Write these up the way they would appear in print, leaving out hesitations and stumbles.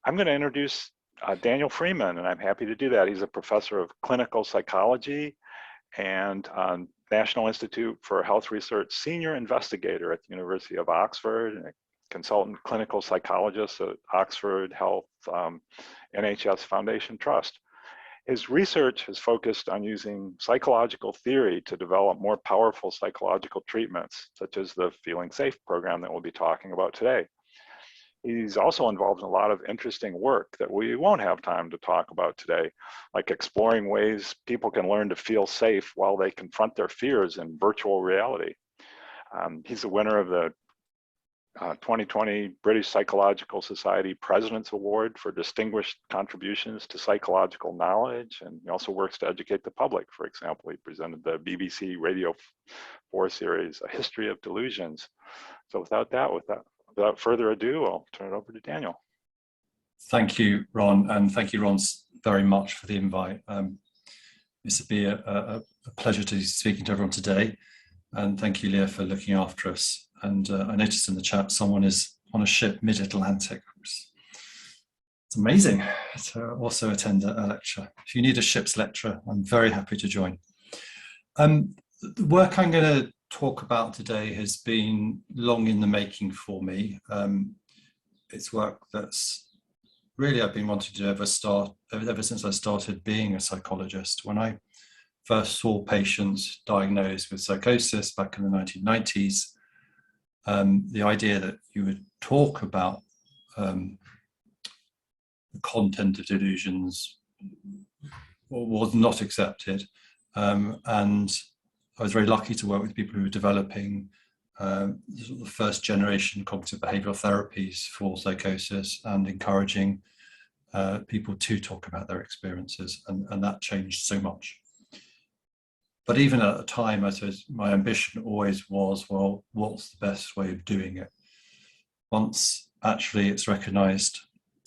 I'm going to introduce Daniel Freeman, and I'm happy to do that. He's a professor of clinical psychology and National Institute for Health Research senior investigator at the University of Oxford, and a consultant clinical psychologist at Oxford Health NHS Foundation Trust. His research is focused on using psychological theory to develop more powerful psychological treatments, such as the Feeling Safe program that we'll be talking about today. He's also involved in a lot of interesting work that we won't have time to talk about today, like exploring ways people can learn to feel safe while they confront their fears in virtual reality. He's the winner of the 2020 British Psychological Society President's Award for distinguished contributions to psychological knowledge, and he also works to educate the public. For example, he presented the BBC Radio 4 series, A History of Delusions. So without further ado, I'll turn it over to Daniel. Thank you, Ron, and thank you, Ron, very much for the invite. This would be a pleasure to be speaking to everyone today, and thank you, Leah, for looking after us. And I noticed in the chat someone is on a ship mid-Atlantic. It's amazing to also attend a lecture. If you need a ship's lecture, I'm very happy to join. The work I'm going to talk about today has been long in the making for me. It's work that's really I've been wanting to ever since I started being a psychologist. When I first saw patients diagnosed with psychosis back in the 1990s, the idea that you would talk about the content of delusions was not accepted, and I was very lucky to work with people who were developing the first generation cognitive behavioral therapies for psychosis and encouraging people to talk about their experiences, and that changed so much. But even at the time, I suppose my ambition always was, well, what's the best way of doing it? Once actually it's recognized,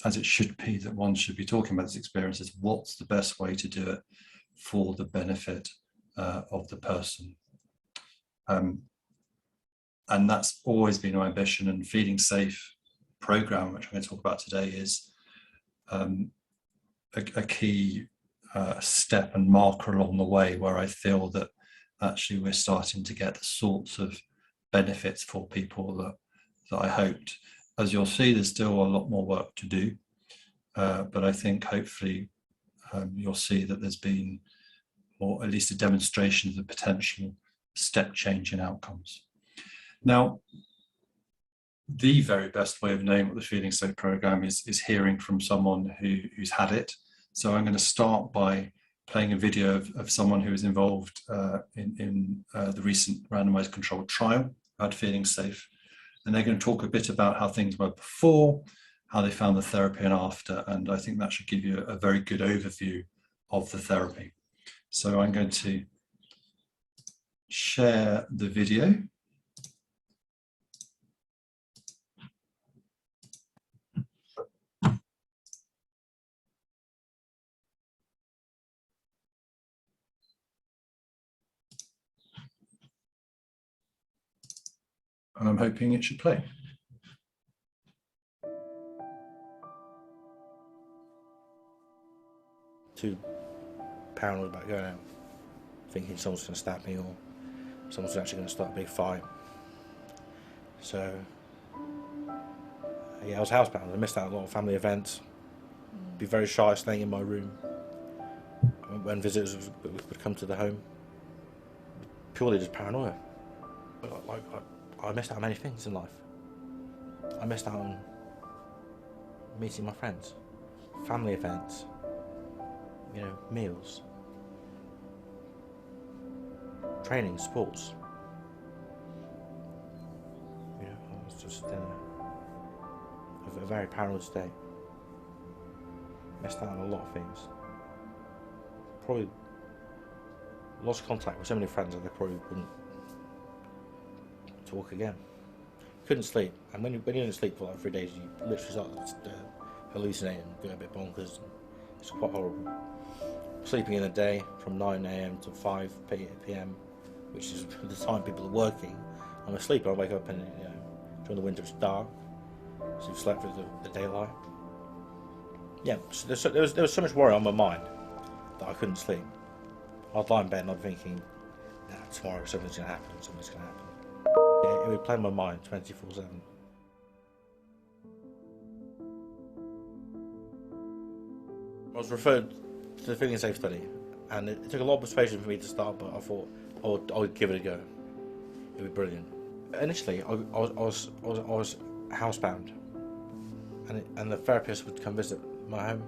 as it should be, that one should be talking about these experiences, what's the best way to do it for the benefit of the person? And that's always been my ambition, and Feeling Safe program, which I'm going to talk about today, is a key step and marker along the way where I feel that actually we're starting to get the sorts of benefits for people that I hoped. As you'll see, there's still a lot more work to do, but I think hopefully you'll see that there's been, or at least a demonstration of the potential step change in outcomes. Now, the very best way of knowing what the Feeling Safe program is hearing from someone who's had it. So I'm going to start by playing a video of someone who was involved in the recent randomized controlled trial about Feeling Safe. And they're going to talk a bit about how things were before, how they found the therapy and after, and I think that should give you a very good overview of the therapy. So I'm going to share the video. And I'm hoping it should play. Too paranoid about going out, thinking someone's going to stab me or someone's actually going to start a big fight. So, yeah, I was housebound. I missed out on a lot of family events. Be very shy staying in my room when visitors would come to the home. Purely just paranoia. I missed out on many things in life. I missed out on meeting my friends, family events, you know, meals, training, sports. You know, I was just in a very paranoid state. Missed out on a lot of things. Probably lost contact with so many friends that I probably wouldn't talk again. Couldn't sleep, and when you don't sleep for like 3 days, you literally start hallucinating, going a bit bonkers. It's quite horrible. Sleeping in the day from 9 AM to 5 PM, which is the time people are working. I'm asleep. I wake up and during the winter it's dark, so you've slept through the daylight. Yeah, so there was so much worry on my mind that I couldn't sleep. I'd lie in bed and I'd be thinking, nah, tomorrow something's going to happen, something's going to happen. Yeah, it would play in my mind 24/7. I was referred to the Feeling Safe study, and it took a lot of persuasion for me to start, but I thought I would give it a go. It would be brilliant. Initially, I was housebound, and the therapist would come visit my home,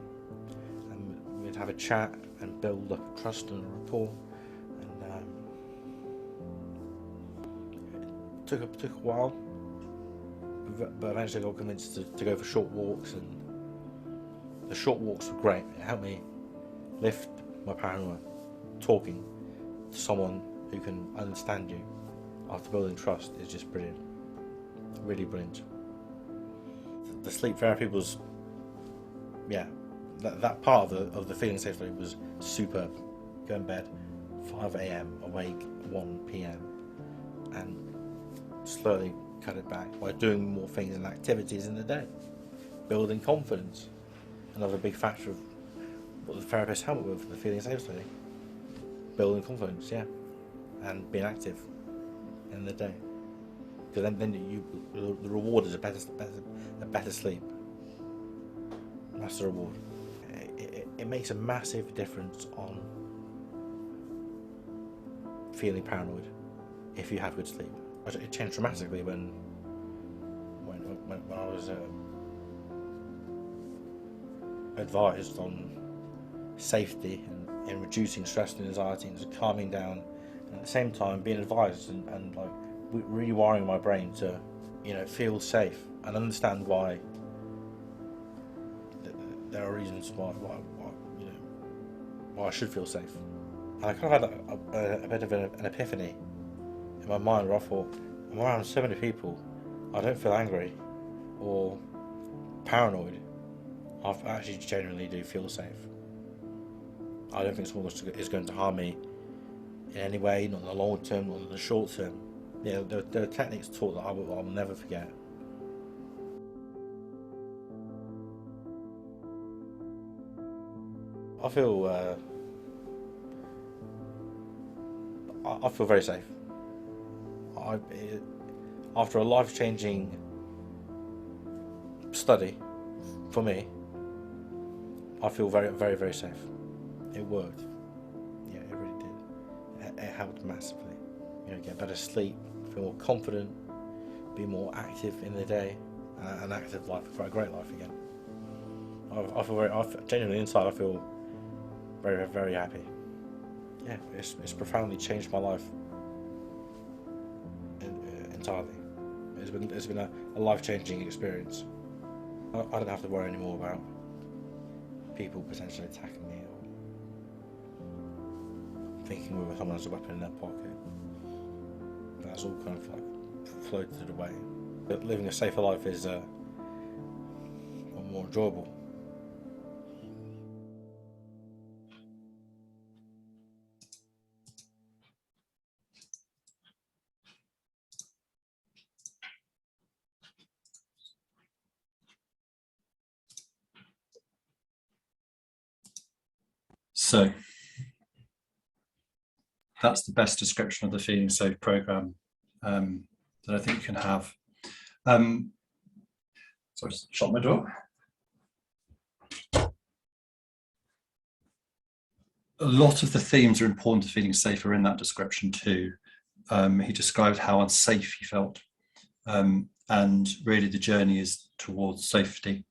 and we'd have a chat and build up trust and rapport. And it took a while, but eventually I got convinced to go for short walks, and the short walks were great. It helped me lift my paranoia. Talking to someone who can understand you after building trust is just brilliant. Really brilliant. The sleep therapy was, yeah, that part of the Feeling Safe study was superb. Go in bed, 5 a.m, awake 1 p.m, and slowly cut it back by doing more things and activities in the day. Building confidence. Another big factor of what the therapist helped with for the Feeling Safe study. Building confidence, yeah, and being active in the day. Because then the reward is a better sleep. That's the reward. It makes a massive difference on feeling paranoid if you have good sleep. It changed dramatically when I was advised on safety and reducing stress and anxiety and just calming down, and at the same time being advised and like rewiring my brain to, you know, feel safe and understand why there are reasons why you know, why I should feel safe. And I kind of had a bit of an epiphany in my mind where I thought, I'm around so many people, I don't feel angry or paranoid. I actually genuinely do feel safe. I don't think someone is going to harm me in any way, not in the long term, not in the short term. Yeah, there are techniques taught that I will never forget. I feel very safe. After a life-changing study for me, I feel very, very, very safe. It worked. Yeah, it really did. It helped massively. You know, get better sleep, feel more confident, be more active in the day, an active life, a great life again. I feel genuinely inside, I feel very, very happy. Yeah, it's profoundly changed my life entirely. It's been a life-changing experience. I don't have to worry anymore about people potentially attacking me or thinking with someone has a weapon in their pocket. That's all kind of like floated away. But living a safer life is more enjoyable. So that's the best description of the Feeling Safe program that I think you can have. Sorry, shut my door. A lot of the themes are important to feeling safer in that description too. He described how unsafe he felt, and really the journey is towards safety.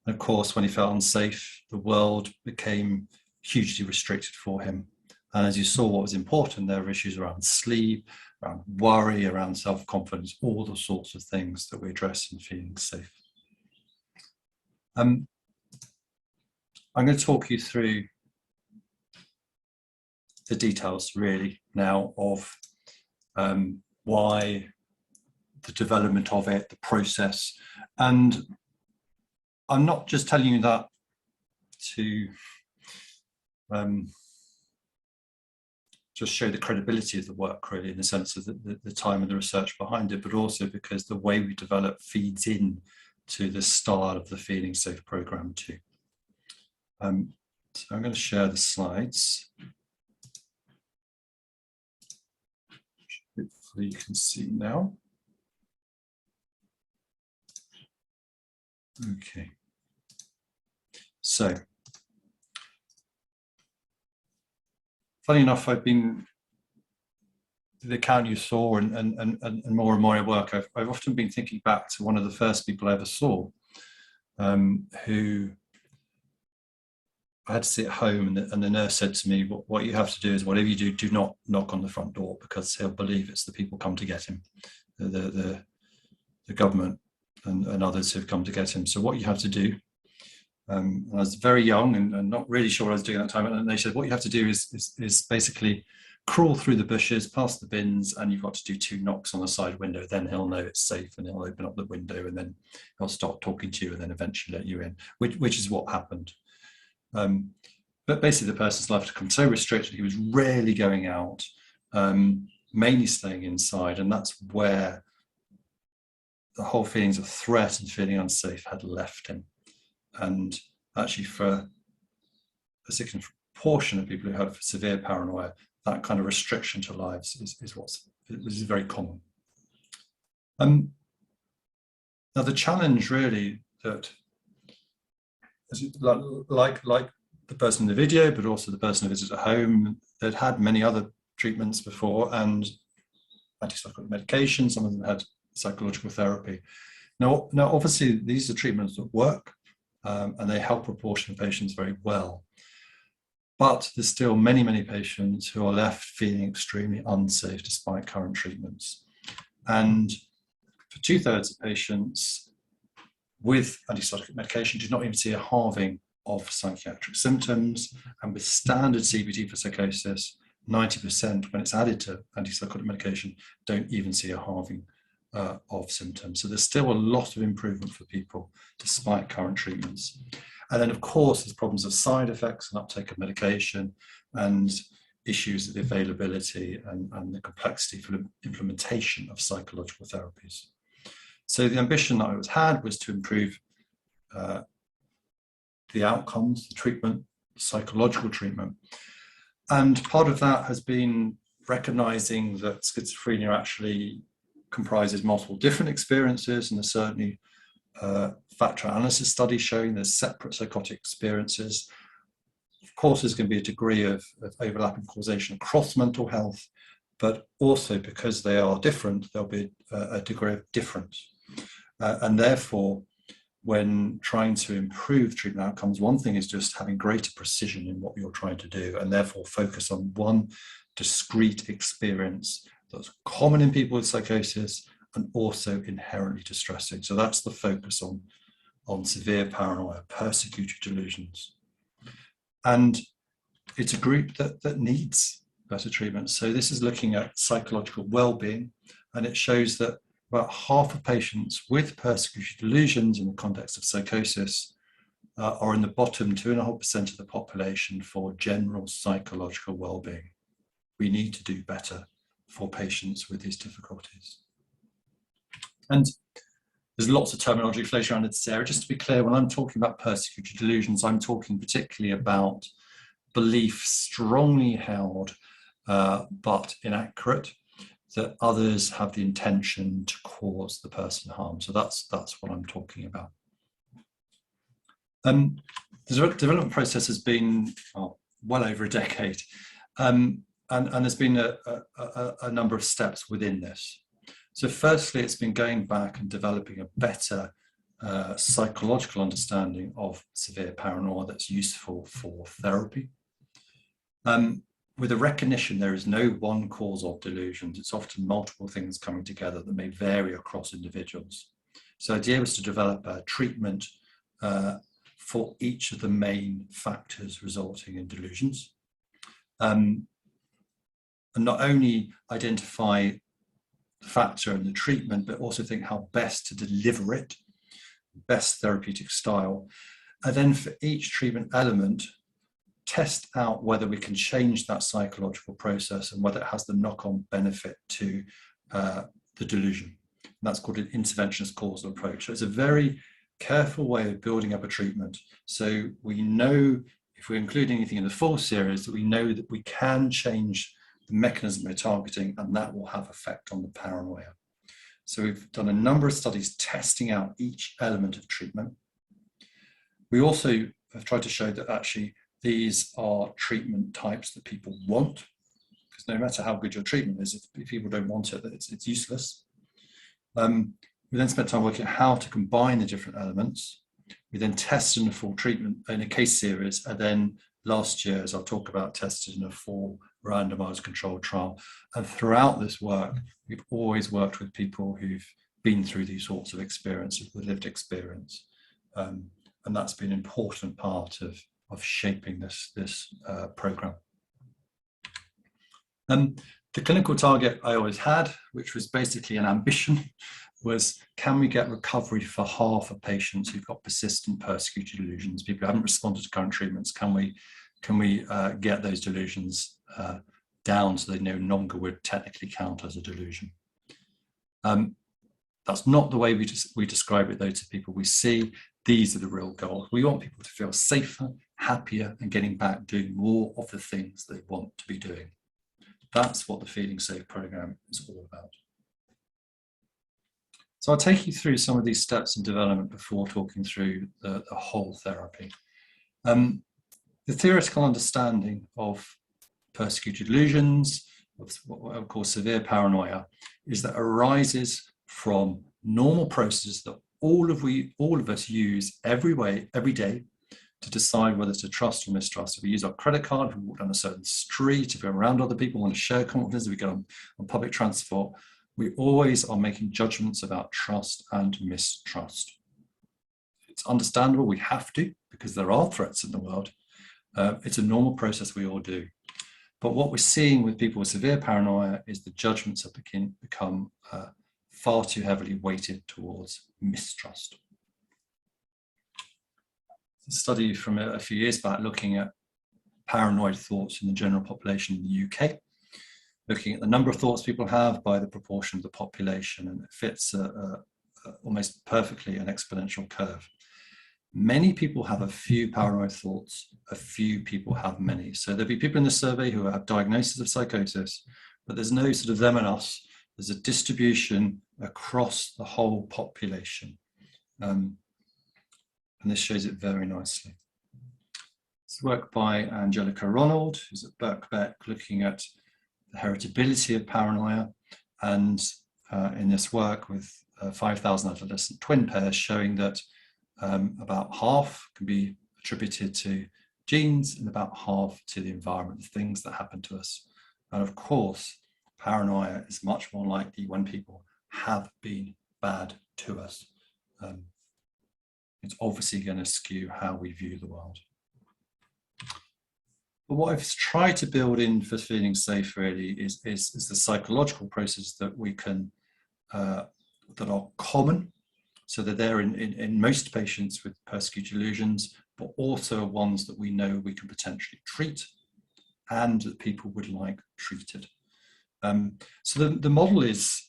And of course, when he felt unsafe, the world became hugely restricted for him. And as you saw, what was important, there were issues around sleep, around worry, around self-confidence, all the sorts of things that we address in feeling safe. I'm going to talk you through the details really now of why the development of it, the process. And I'm not just telling you that to just show the credibility of the work, really, in the sense of the time and the research behind it, but also because the way we develop feeds in to the style of the Feeling Safe program too. So I'm going to share the slides. Hopefully you can see now. Okay. So, funny enough, I've been, the account you saw and more and more work, I've often been thinking back to one of the first people I ever saw, who I had to sit at home, and the nurse said to me, what you have to do is whatever you do, do not knock on the front door, because he'll believe it's the people come to get him, the government and others who've come to get him. So what you have to do, I was very young and not really sure what I was doing at that time, and they said, what you have to do is basically crawl through the bushes, past the bins, and you've got to do 2 knocks on the side window. Then he'll know it's safe, and he'll open up the window, and then he'll start talking to you, and then eventually let you in, which is what happened. But basically the person's life had become so restricted, he was rarely going out, mainly staying inside, and that's where the whole feelings of threat and feeling unsafe had left him. And actually for a significant portion of people who have severe paranoia, that kind of restriction to lives is very common. Now the challenge really that, like the person in the video, but also the person who visits at home, they'd had many other treatments before and antipsychotic medication, some of them had psychological therapy. Now obviously these are treatments that work, and they help a proportion of patients very well. But there's still many, many patients who are left feeling extremely unsafe despite current treatments. And for 2/3 of patients with antipsychotic medication do not even see a halving of psychiatric symptoms. And with standard CBT for psychosis, 90% when it's added to antipsychotic medication don't even see a halving of symptoms. So there's still a lot of improvement for people despite current treatments. And then of course there's problems of side effects and uptake of medication and issues of the availability and the complexity for the implementation of psychological therapies. So the ambition that I had was to improve the outcomes, the treatment, psychological treatment. And part of that has been recognizing that schizophrenia actually comprises multiple different experiences, and there's certainly factor analysis studies showing there's separate psychotic experiences. Of course, there's going to be a degree of overlapping causation across mental health, but also because they are different, there'll be a degree of difference. And therefore, when trying to improve treatment outcomes, one thing is just having greater precision in what you're trying to do, and therefore focus on one discrete experience that's common in people with psychosis and also inherently distressing. So that's the focus on severe paranoia, persecutory delusions. And it's a group that needs better treatment. So this is looking at psychological well-being, and it shows that about half of patients with persecutory delusions in the context of psychosis are in the bottom 2.5% of the population for general psychological well-being. We need to do better for patients with these difficulties. And there's lots of terminology floating around in this area. Just to be clear, when I'm talking about persecutory delusions, I'm talking particularly about beliefs strongly held but inaccurate, that others have the intention to cause the person harm. So that's what I'm talking about. The development process has been well over a decade, and there's been a number of steps within this. So firstly, it's been going back and developing a better psychological understanding of severe paranoia that's useful for therapy. With a recognition there is no one cause of delusions. It's often multiple things coming together that may vary across individuals. So the idea was to develop a treatment for each of the main factors resulting in delusions. And not only identify the factor and the treatment, but also think how best to deliver it, best therapeutic style. And then for each treatment element, test out whether we can change that psychological process and whether it has the knock-on benefit to the delusion. And that's called an interventionist causal approach. So it's a very careful way of building up a treatment. So we know, if we include anything in the full series, that we know that we can change the mechanism we're targeting, and that will have effect on the paranoia. So we've done a number of studies testing out each element of treatment. We also have tried to show that actually these are treatment types that people want, because no matter how good your treatment is, if people don't want it, it's useless. We then spent time working out how to combine the different elements. We then tested in a full treatment in a case series, and then last year, as I'll talk about, tested in a full randomized controlled trial. And throughout this work, we've always worked with people who've been through these sorts of experiences, with lived experience. And that's been an important part of shaping this program. The clinical target I always had, which was basically an ambition, was, can we get recovery for half of patients who've got persistent persecutory delusions, people who haven't responded to current treatments? Can we get those delusions down so they no longer would technically count as a delusion? That's not the way we describe it, though, to people. We see these are the real goals. We want people to feel safer, happier, and getting back doing more of the things they want to be doing. That's what the Feeling Safe program is all about. So I'll take you through some of these steps in development before talking through the whole therapy. The theoretical understanding of persecutory delusions, of what I would call severe paranoia, is that arises from normal processes that all of us use every day to decide whether to trust or mistrust. If we use our credit card, if we walk down a certain street, if we're around other people, want to share confidence, if we get on public transport, we always are making judgments about trust and mistrust. It's understandable, we have to, because there are threats in the world. It's a normal process we all do. But what we're seeing with people with severe paranoia is the judgments have become far too heavily weighted towards mistrust. A study from a few years back looking at paranoid thoughts in the general population in the UK, looking at the number of thoughts people have by the proportion of the population, and it fits almost perfectly an exponential curve. Many people have a few paranoid thoughts, a few people have many. So there'll be people in the survey who have diagnosis of psychosis, but there's no sort of them and us. There's a distribution across the whole population. And this shows it very nicely. It's work by Angelica Ronald, who's at Birkbeck, looking at the heritability of paranoia, and in this work with 5,000 adolescent twin pairs, showing that about half can be attributed to genes and about half to the environment, the things that happen to us. And of course, paranoia is much more likely when people have been bad to us. It's obviously going to skew how we view the world. But what I've tried to build in for Feeling Safe really is the psychological process that we can, that are common. So they're there in most patients with persecutory delusions, but also ones that we know we can potentially treat and that people would like treated. So the model is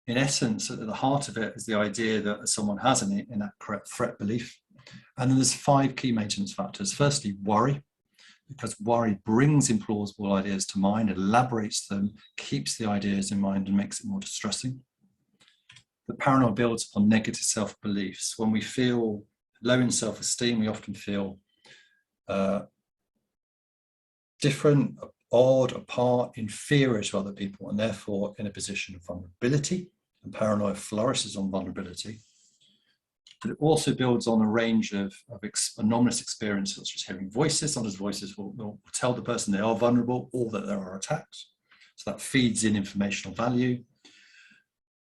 in essence, at the heart of it is the idea that someone has an inaccurate threat belief. And then there's 5 key maintenance factors. Firstly, worry, because worry brings implausible ideas to mind, elaborates them, keeps the ideas in mind and makes it more distressing. The paranoia builds upon negative self-beliefs. When we feel low in self-esteem, we often feel different, odd, apart, inferior to other people, and therefore in a position of vulnerability. And paranoia flourishes on vulnerability. But it also builds on a range of anomalous experiences, such as hearing voices. Sometimes voices will tell the person they are vulnerable or that there are attacks. So that feeds in informational value.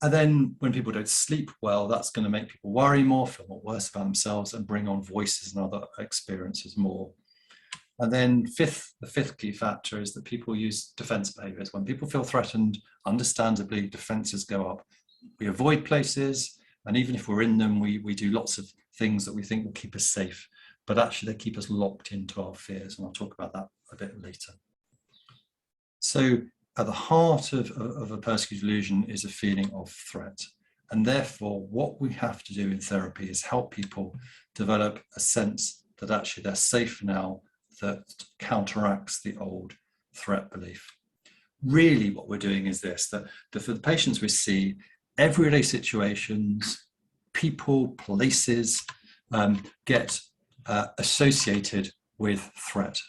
And then when people don't sleep well, that's going to make people worry more, feel more worse about themselves, and bring on voices and other experiences more. And then the fifth key factor is that people use defense behaviors. When people feel threatened, understandably, defenses go up. We avoid places, and even if we're in them, we do lots of things that we think will keep us safe, but actually they keep us locked into our fears, and I'll talk about that a bit later. So at the heart of a persecutory delusion is a feeling of threat. And therefore, what we have to do in therapy is help people develop a sense that actually they're safe now, that counteracts the old threat belief. Really what we're doing is this, that for the patients we see, everyday situations, people, places get associated with threat.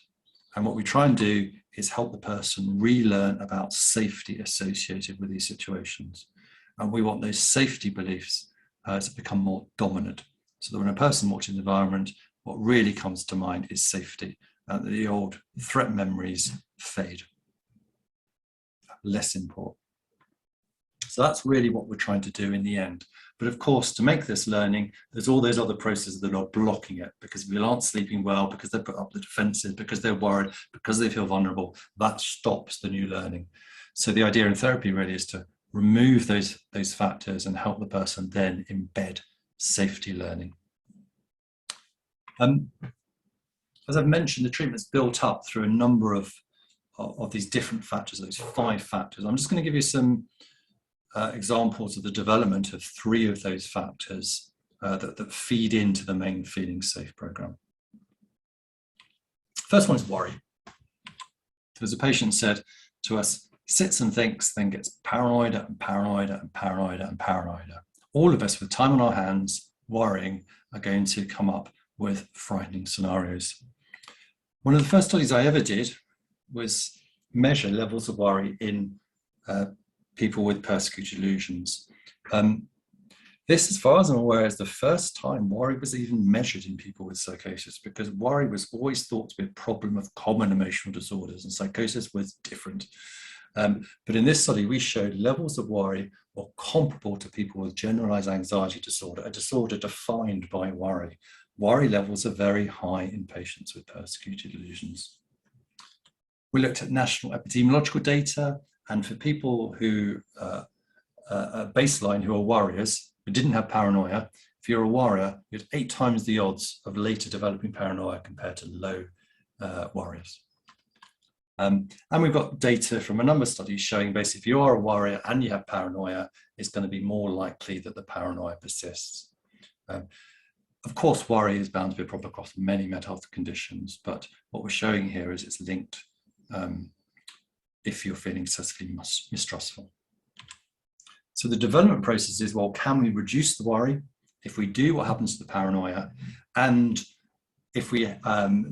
And what we try and do is help the person relearn about safety associated with these situations. And we want those safety beliefs to become more dominant. So that when a person walks in the environment, what really comes to mind is safety, and the old threat memories fade. Less important. So that's really what we're trying to do in the end. But of course, to make this learning, there's all those other processes that are blocking it, because people aren't sleeping well, because they've put up the defenses, because they're worried, because they feel vulnerable. That stops the new learning. So the idea in therapy really is to remove those factors and help the person then embed safety learning. As I've mentioned, the treatment's built up through a number of these different factors, those 5 factors. I'm just going to give you some examples of the development of 3 of those factors that feed into the main Feeling Safe program. First one is worry. As a patient said to us, sits and thinks, then gets paranoid and paranoid and paranoid and paranoid. All of us with time on our hands, worrying, are going to come up with frightening scenarios. One of the first studies I ever did was measure levels of worry in people with persecutory delusions. This, as far as I'm aware, is the first time worry was even measured in people with psychosis, because worry was always thought to be a problem of common emotional disorders, and psychosis was different. But in this study, we showed levels of worry were comparable to people with generalized anxiety disorder, a disorder defined by worry. Worry levels are very high in patients with persecutory delusions. We looked at national epidemiological data, and for people who baseline who are worriers, who didn't have paranoia, if you're a worrier, you had 8 times the odds of later developing paranoia compared to low worriers. And we've got data from a number of studies showing basically if you are a worrier and you have paranoia, it's going to be more likely that the paranoia persists. Of course, worry is bound to be a problem across many mental health conditions, but what we're showing here is it's linked if you're feeling excessively mistrustful. So the development process is, well, can we reduce the worry? If we do, what happens to the paranoia? And if we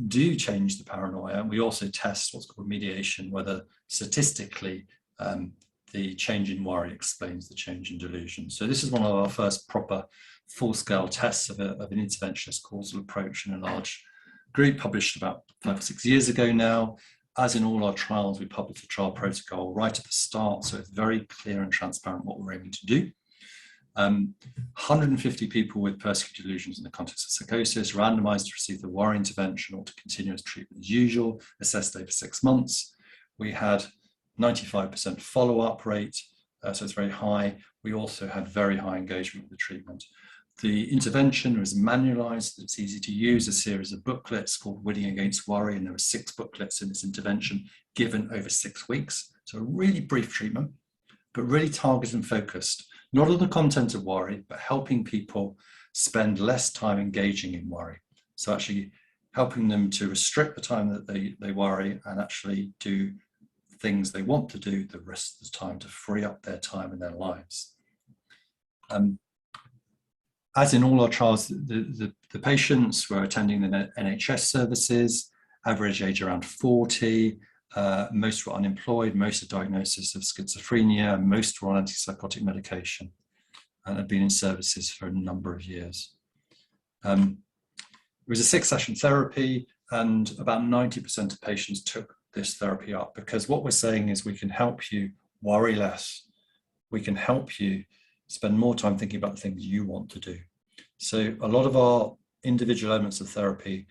do change the paranoia, we also test what's called mediation, whether statistically the change in worry explains the change in delusion. So this is one of our first proper full-scale tests of an interventionist causal approach in a large group, published about 5 or 6 years ago now. As in all our trials, we publish a trial protocol right at the start, so it's very clear and transparent what we're aiming to do. 150 people with persecutory delusions in the context of psychosis, randomized to receive the worry intervention or to continuous treatment as usual, assessed over 6 months. We had 95% follow-up rate, so it's very high. We also had very high engagement with the treatment. The intervention was manualized, it's easy to use, a series of booklets called Winning Against Worry, and there were 6 booklets in this intervention given over 6 weeks. So a really brief treatment, but really targeted and focused, not on the content of worry, but helping people spend less time engaging in worry. So actually helping them to restrict the time that they worry and actually do things they want to do the rest of the time to free up their time in their lives. As in all our trials, the patients were attending the NHS services, average age around 40, most were unemployed, most had diagnosis of schizophrenia, most were on antipsychotic medication, and had been in services for a number of years. It was a 6-session therapy, and about 90% of patients took this therapy up, because what we're saying is we can help you worry less, we can help you spend more time thinking about the things you want to do. So a lot of our individual elements of therapy,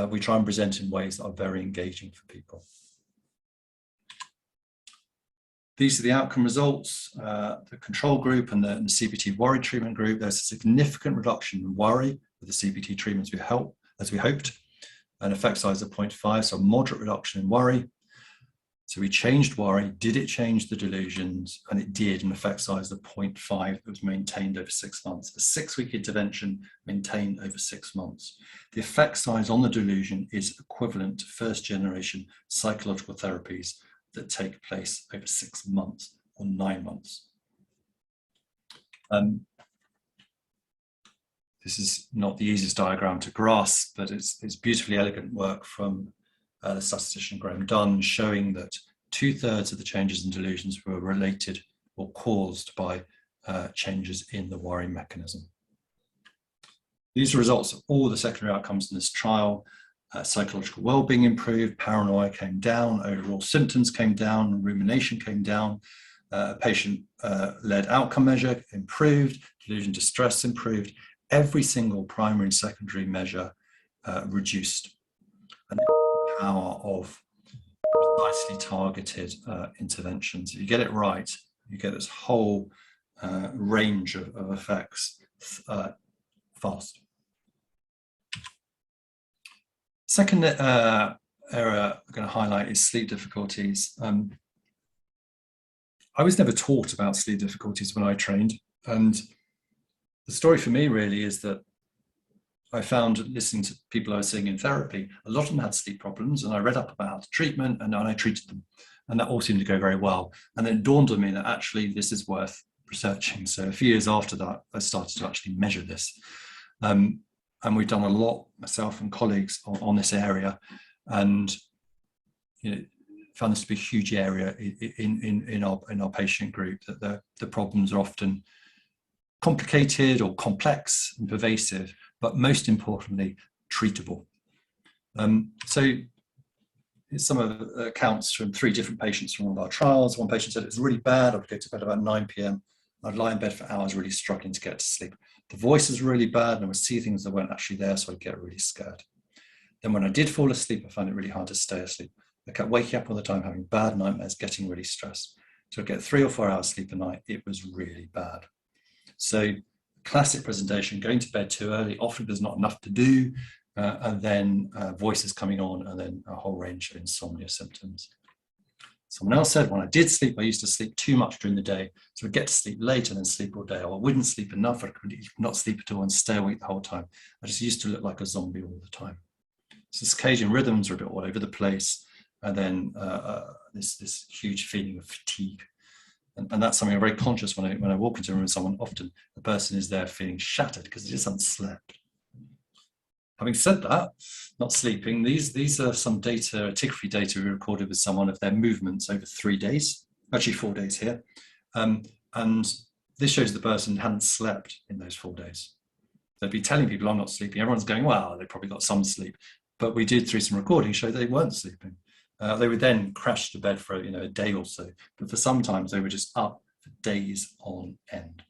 we try and present in ways that are very engaging for people. These are the outcome results, the control group and the CBT worry treatment group. There's a significant reduction in worry with the CBT treatments as we hoped, an effect size of 0.5, so a moderate reduction in worry. So we changed worry. Did it change the delusions? And it did, an effect size of 0.5 that was maintained over 6 months. A 6-week intervention maintained over 6 months. The effect size on the delusion is equivalent to first-generation psychological therapies that take place over 6 months or 9 months. This is not the easiest diagram to grasp, but it's beautifully elegant work from the statistician Graham Dunn, showing that 2/3 of the changes in delusions were related or caused by changes in the worry mechanism. These are results of all the secondary outcomes in this trial. Psychological well-being improved, paranoia came down, overall symptoms came down, rumination came down, patient-led outcome measure improved, delusion distress improved. Every single primary and secondary measure reduced. And the power of precisely targeted interventions. If you get it right, you get this whole range of effects fast. Second area I'm going to highlight is sleep difficulties. I was never taught about sleep difficulties when I trained, and the story for me really is that I found, listening to people I was seeing in therapy, a lot of them had sleep problems, and I read up about treatment and I treated them, and that all seemed to go very well. And then it dawned on me that actually this is worth researching. So a few years after that, I started to actually measure this. And we've done a lot, myself and colleagues, on this area, and found this to be a huge area in our patient group, that the problems are often complicated or complex and pervasive, but most importantly, treatable. So some of the accounts from 3 different patients from one of our trials. One patient said it was really bad. I would go to bed about 9 p.m. I'd lie in bed for hours, really struggling to get to sleep. The voice was really bad, and I would see things that weren't actually there, so I'd get really scared. Then when I did fall asleep, I found it really hard to stay asleep. I kept waking up all the time, having bad nightmares, getting really stressed. So I'd get 3 or 4 hours sleep a night. It was really bad. So classic presentation, going to bed too early, often there's not enough to do, and then voices coming on, and then a whole range of insomnia symptoms. Someone else said, when I did sleep, I used to sleep too much during the day. So I'd get to sleep late and then sleep all day. Or I wouldn't sleep enough, or I could not sleep at all and stay awake the whole time. I just used to look like a zombie all the time. So circadian rhythms are a bit all over the place. And then this huge feeling of fatigue. And that's something I'm very conscious when I walk into a room with someone. Often the person is there feeling shattered because they just haven't slept. Having said that, not sleeping, these are some data, tachography data we recorded with someone of their movements over 3 days, actually 4 days here. And this shows the person hadn't slept in those 4 days. They'd be telling people, I'm not sleeping. Everyone's going, well, they probably got some sleep. But we did, through some recording, show they weren't sleeping. They would then crash to bed for a day or so, but for sometimes they were just up for days on end.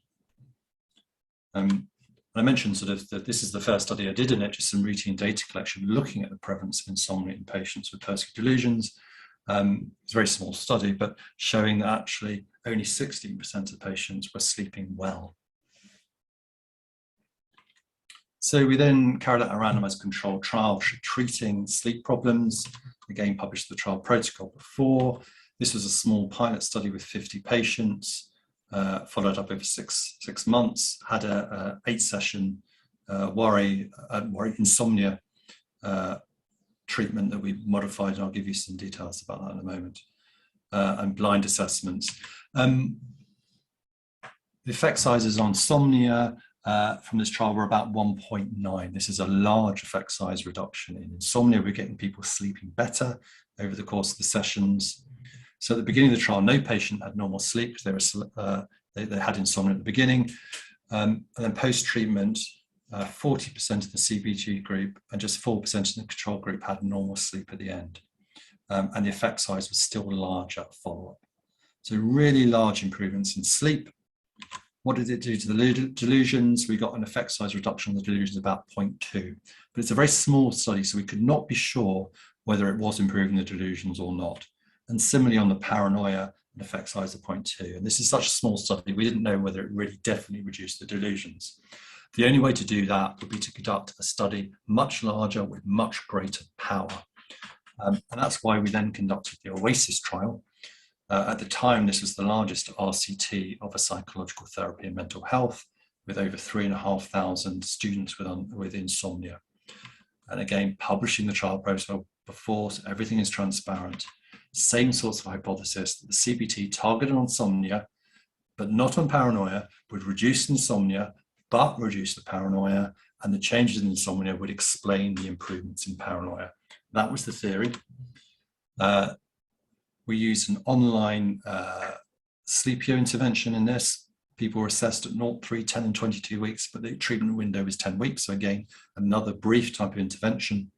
I mentioned sort of that this is the first study I did in it, just some routine data collection looking at the prevalence of insomnia in patients with persecutory delusions. It's a very small study, but showing that actually only 16% of patients were sleeping well. So we then carried out a randomized controlled trial treating sleep problems. Again, published the trial protocol before. This was a small pilot study with 50 patients, followed up over six months, had a 8-session worry insomnia treatment that we modified, and I'll give you some details about that in a moment, and blind assessments. The effect sizes on insomnia from this trial were about 1.9. This is a large effect size reduction in insomnia. We're getting people sleeping better over the course of the sessions. So at the beginning of the trial, no patient had normal sleep. They had insomnia at the beginning. And then post-treatment, 40% of the CBG group and just 4% of the control group had normal sleep at the end. And the effect size was still large at follow-up. So really large improvements in sleep. What did it do to the delusions? We got an effect size reduction on the delusions about 0.2, but it's a very small study, so we could not be sure whether it was improving the delusions or not. And similarly on the paranoia, an effect size of 0.2. And this is such a small study, we didn't know whether it really definitely reduced the delusions. The only way to do that would be to conduct a study much larger with much greater power. And that's why we then conducted the Oasis Trial. At the time, this was the largest RCT of a psychological therapy in mental health, with over 3,500 students with insomnia. And again, publishing the trial protocol before, so everything is transparent. Same sorts of hypothesis that the CBT targeted on insomnia, but not on paranoia, would reduce insomnia, but reduce the paranoia, and the changes in insomnia would explain the improvements in paranoia. That was the theory. We used an online sleep year intervention in this. People were assessed at 0, 3, 10, and 22 weeks, but the treatment window is 10 weeks. So again, another brief type of intervention.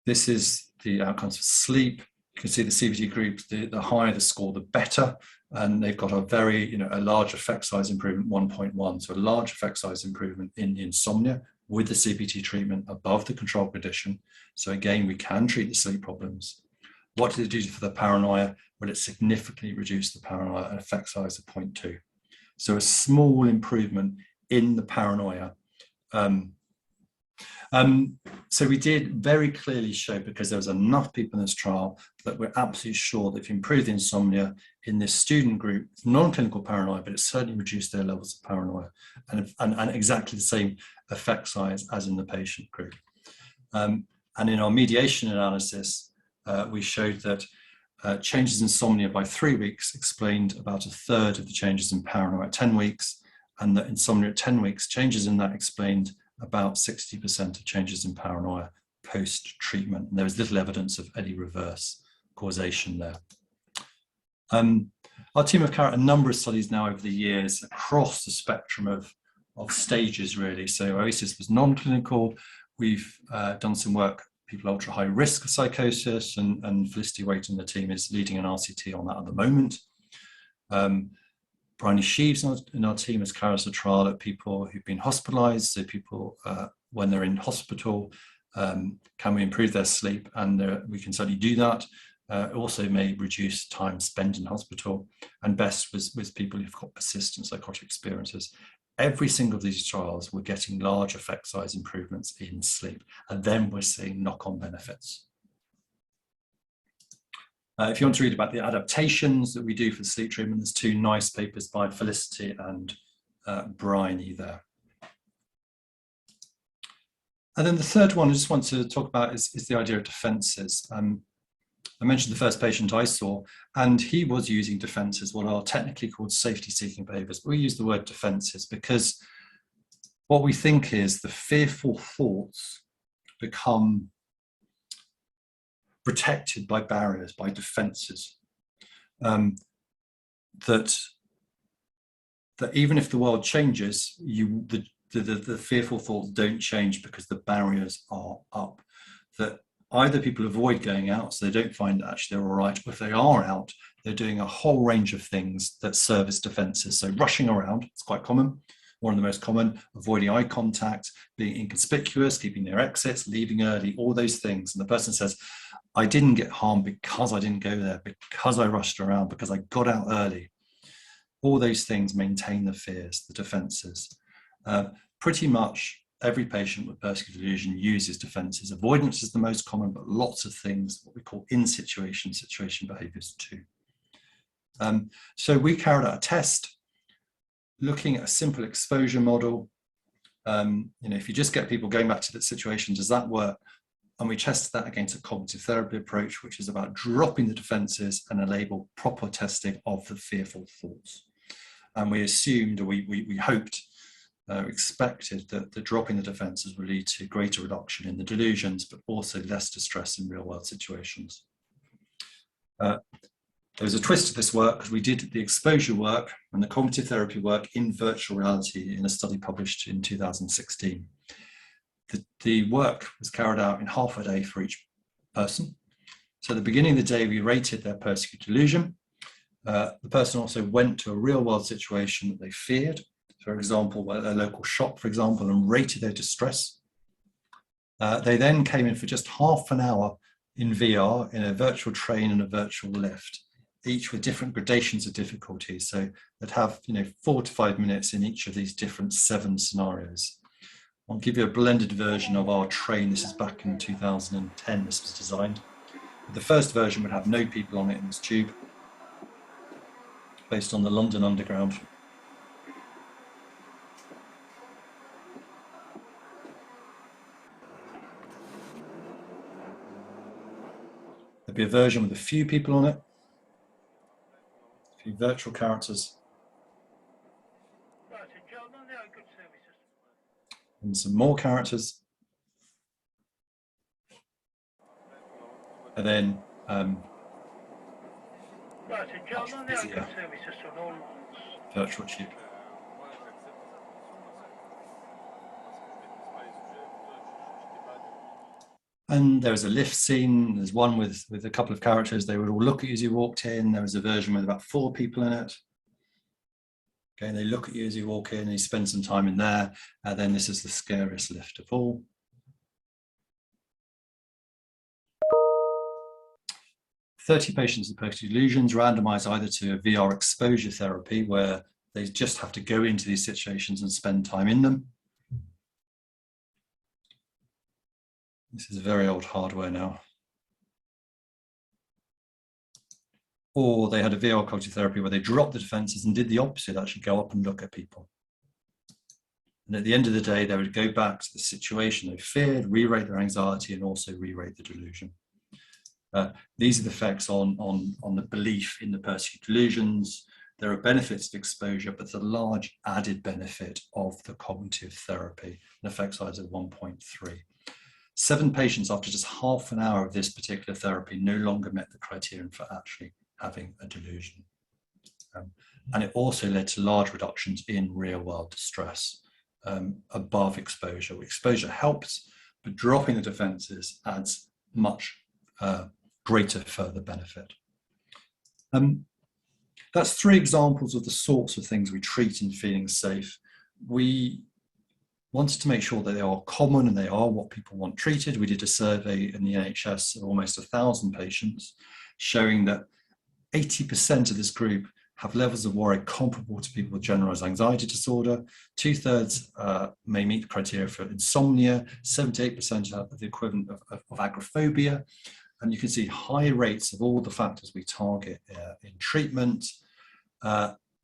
This is the outcomes for sleep. You can see the CBT groups, the higher the score, the better. And they've got a very, a large effect size improvement, 1.1. So a large effect size improvement in insomnia with the CBT treatment above the control condition. So again, we can treat the sleep problems. What did it do for the paranoia? Well, it significantly reduced the paranoia, an effect size of 0.2. So a small improvement in the paranoia. So we did very clearly show, because there was enough people in this trial, that we're absolutely sure that if you improve the insomnia in this student group, it's non-clinical paranoia, but it certainly reduced their levels of paranoia, and exactly the same effect size as in the patient group. And in our mediation analysis, we showed that changes in insomnia by 3 weeks explained about 1/3 of the changes in paranoia at 10 weeks, and that insomnia at 10 weeks, changes in that explained about 60% of changes in paranoia post-treatment. And there was little evidence of any reverse causation there. Our team have carried out a number of studies now over the years across the spectrum of stages, really. So Oasis was non-clinical. We've done some work, people ultra high risk of psychosis, and Felicity Waite and the team is leading an RCT on that at the moment. Bryony Sheaves in our team has carried out a trial at people who've been hospitalized. So people, when they're in hospital, can we improve their sleep? And we can certainly do that. Also may reduce time spent in hospital. And best was people who've got persistent psychotic experiences. Every single of these trials, we're getting large effect size improvements in sleep. And then we're seeing knock-on benefits. If you want to read about the adaptations that we do for sleep treatment, there's 2 nice papers by Felicity and Bryony there. And then the third one I just want to talk about is the idea of defenses. I mentioned the first patient I saw, and he was using defenses, what are technically called safety-seeking behaviors. But we use the word defenses because what we think is the fearful thoughts become protected by barriers, by defenses. That even if the world changes, the fearful thoughts don't change because the barriers are up. That either people avoid going out, so they don't find that actually they're all right, or if they are out, they're doing a whole range of things that serve as defenses. So rushing around, it's quite common. One of the most common, avoiding eye contact, being inconspicuous, keeping their exits, leaving early, all those things. And the person says, I didn't get harmed because I didn't go there, because I rushed around, because I got out early. All those things maintain the fears, the defenses. Pretty much every patient with persecutory delusion uses defenses. Avoidance is the most common, but lots of things, what we call situation behaviors too. So we carried out a test looking at a simple exposure model. If you just get people going back to that situation, does that work? And we tested that against a cognitive therapy approach, which is about dropping the defenses and enable proper testing of the fearful thoughts. And we assumed, or we hoped, expected that the dropping the defenses will lead to greater reduction in the delusions, but also less distress in real world situations. There was a twist to this work because we did the exposure work and the cognitive therapy work in virtual reality in a study published in 2016. The work was carried out in half a day for each person. So at the beginning of the day, we rated their persecutory delusion. The person also went to a real world situation that they feared, for example, a local shop, for example, and rated their distress. They then came in for just half an hour in VR in a virtual train and a virtual lift, each with different gradations of difficulty. So they'd have 4 to 5 minutes in each of these different 7 scenarios. I'll give you a blended version of our train. This is back in 2010, this was designed. The first version would have no people on it in this tube, based on the London Underground. There'd be a version with a few people on it, a few virtual characters, and some more characters. And then much busier virtual tube. And there was a lift scene. There's one with a couple of characters. They would all look at you as you walked in. There was a version with about 4 people in it. Okay, and they look at you as you walk in and you spend some time in there. And then this is the scariest lift of all. "30 patients with Persecutory Delusions randomized either to a VR exposure therapy, where they just have to go into these situations and spend time in them." This is very old hardware now. Or they had a VR cognitive therapy where they dropped the defenses and did the opposite, actually go up and look at people. And at the end of the day, they would go back to the situation they feared, re-rate their anxiety, and also re-rate the delusion. These are the effects on the belief in the persecutory delusions. There are benefits of exposure, but there's a large added benefit of the cognitive therapy, an effect size of 1.3. 7 patients after just half an hour of this particular therapy no longer met the criterion for actually having a delusion. And it also led to large reductions in real-world distress above exposure. Exposure helps, but dropping the defenses adds much greater further benefit. That's 3 examples of the sorts of things we treat in feeling safe. We wanted to make sure that they are common and they are what people want treated. We did a survey in the NHS of almost 1,000 patients, showing that 80% of this group have levels of worry comparable to people with generalized anxiety disorder. 2/3 may meet the criteria for insomnia. 78% have the equivalent of agoraphobia. And you can see high rates of all the factors we target in treatment.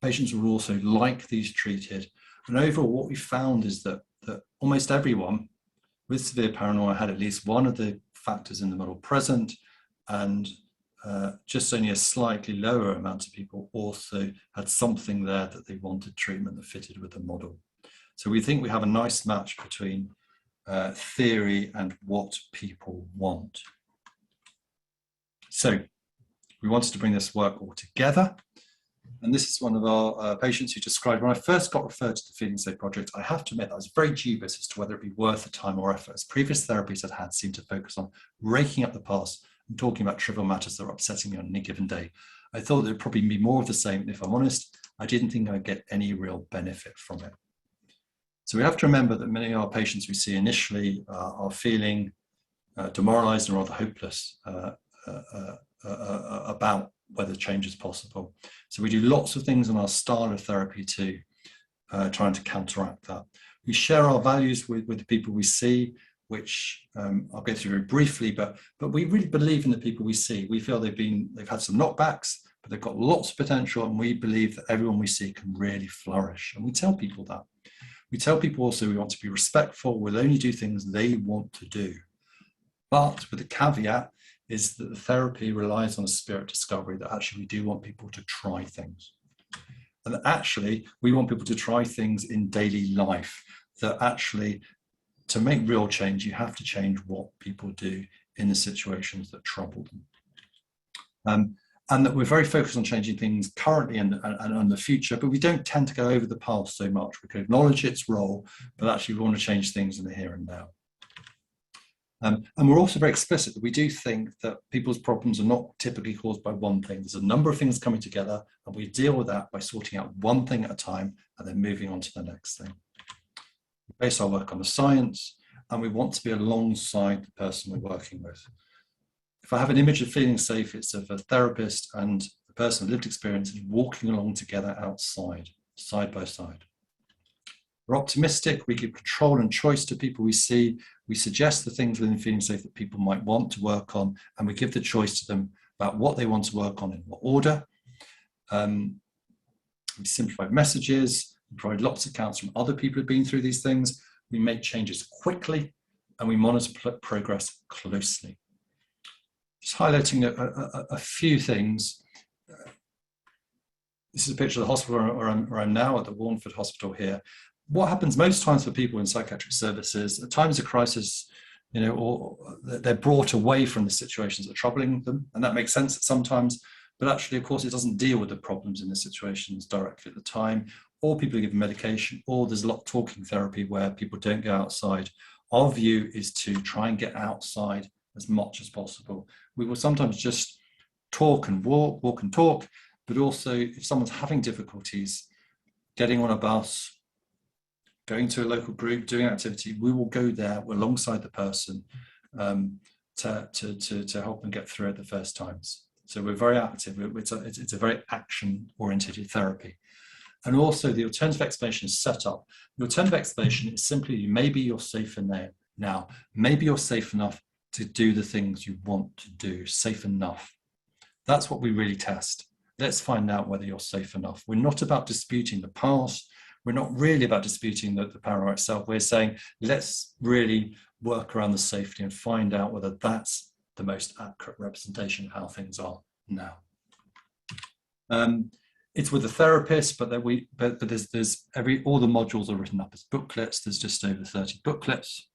Patients will also like these treated. And overall, what we found is that almost everyone with severe paranoia had at least one of the factors in the model present, and just only a slightly lower amount of people also had something there that they wanted treatment that fitted with the model. So we think we have a nice match between theory and what people want. So we wanted to bring this work all together. And this is one of our patients who described, when I first got referred to the Feeling Safe project, I have to admit I was very dubious as to whether it'd be worth the time or effort, as previous therapies I'd had seemed to focus on raking up the past and talking about trivial matters that were upsetting me on any given day. I thought there'd probably be more of the same, and if I'm honest, I didn't think I'd get any real benefit from it. So we have to remember that many of our patients we see initially are feeling demoralized and rather hopeless about whether change is possible. So we do lots of things in our style of therapy to trying to counteract that. We share our values with the people we see, which I'll go through very briefly, but we really believe in the people we see. We feel they've had some knockbacks, but they've got lots of potential, and we believe that everyone we see can really flourish. And we tell people that. We tell people also we want to be respectful. We'll only do things they want to do. But with the caveat is that the therapy relies on a spirit discovery, that actually we do want people to try things. And that actually we want people to try things in daily life, that actually to make real change, you have to change what people do in the situations that trouble them. And that we're very focused on changing things currently and the future, but we don't tend to go over the past so much. We can acknowledge its role, but actually we want to change things in the here and now. And we're also very explicit that we do think that people's problems are not typically caused by one thing. There's a number of things coming together, and we deal with that by sorting out one thing at a time and then moving on to the next thing. We base our work on the science, and we want to be alongside the person we're working with. If I have an image of feeling safe, it's of a therapist and the person with lived experience walking along together outside, side by side. We're optimistic. We give control and choice to people we see. We suggest the things within Feeling Safe that people might want to work on, and we give the choice to them about what they want to work on in what order. We simplify messages. We provide lots of accounts from other people who've been through these things. We make changes quickly, and we monitor progress closely. Just highlighting a few things. This is a picture of the hospital where I'm now, at the Warnford Hospital here. What happens most times for people in psychiatric services, at times of crisis, or they're brought away from the situations that are troubling them, and that makes sense sometimes, but actually, of course, it doesn't deal with the problems in the situations directly at the time, or people are given medication, or there's a lot of talking therapy where people don't go outside. Our view is to try and get outside as much as possible. We will sometimes just talk and walk and talk, but also if someone's having difficulties getting on a bus, going to a local group, doing activity, we will go there alongside the person to help them get through it the first times. So we're very active. It's a very action-oriented therapy. And also the alternative explanation is set up. The alternative explanation is simply, maybe you're safer now. Maybe you're safe enough to do the things you want to do, safe enough. That's what we really test. Let's find out whether you're safe enough. We're not about disputing the past. We're not really about disputing the paranoia itself. We're saying, let's really work around the safety and find out whether that's the most accurate representation of how things are now. It's with a therapist, but there's all the modules are written up as booklets. There's just over 30 booklets.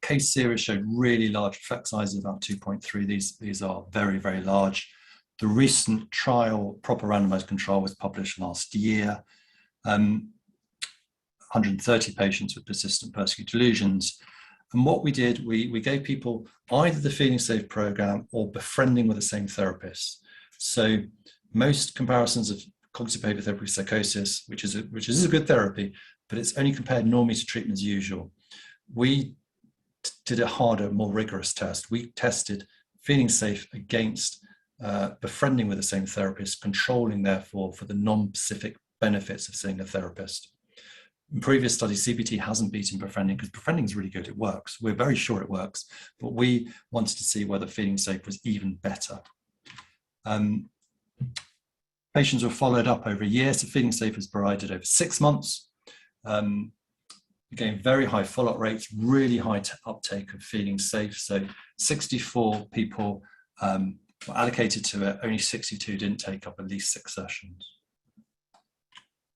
Case series showed really large effect sizes, about 2.3. These are very, very large. The recent trial, proper randomized control, was published last year. 130 patients with persistent persecutory delusions. And what we did, we gave people either the Feeling Safe program or Befriending with the same therapist. So most comparisons of cognitive behavior therapy with psychosis, which is a good therapy, but it's only compared normally to treatment as usual. We did a harder, more rigorous test. We tested Feeling Safe against Befriending with the same therapist, controlling therefore for the non-specific benefits of seeing a therapist. In previous studies, CBT hasn't beaten Befriending because Befriending is really good. It works. We're very sure it works, but we wanted to see whether Feeling Safe was even better. Patients were followed up over a year, so Feeling Safe was provided over 6 months. Again, very high follow-up rates, really high uptake of Feeling Safe. So 64 people were allocated to it, only 62 didn't take up at least 6 sessions.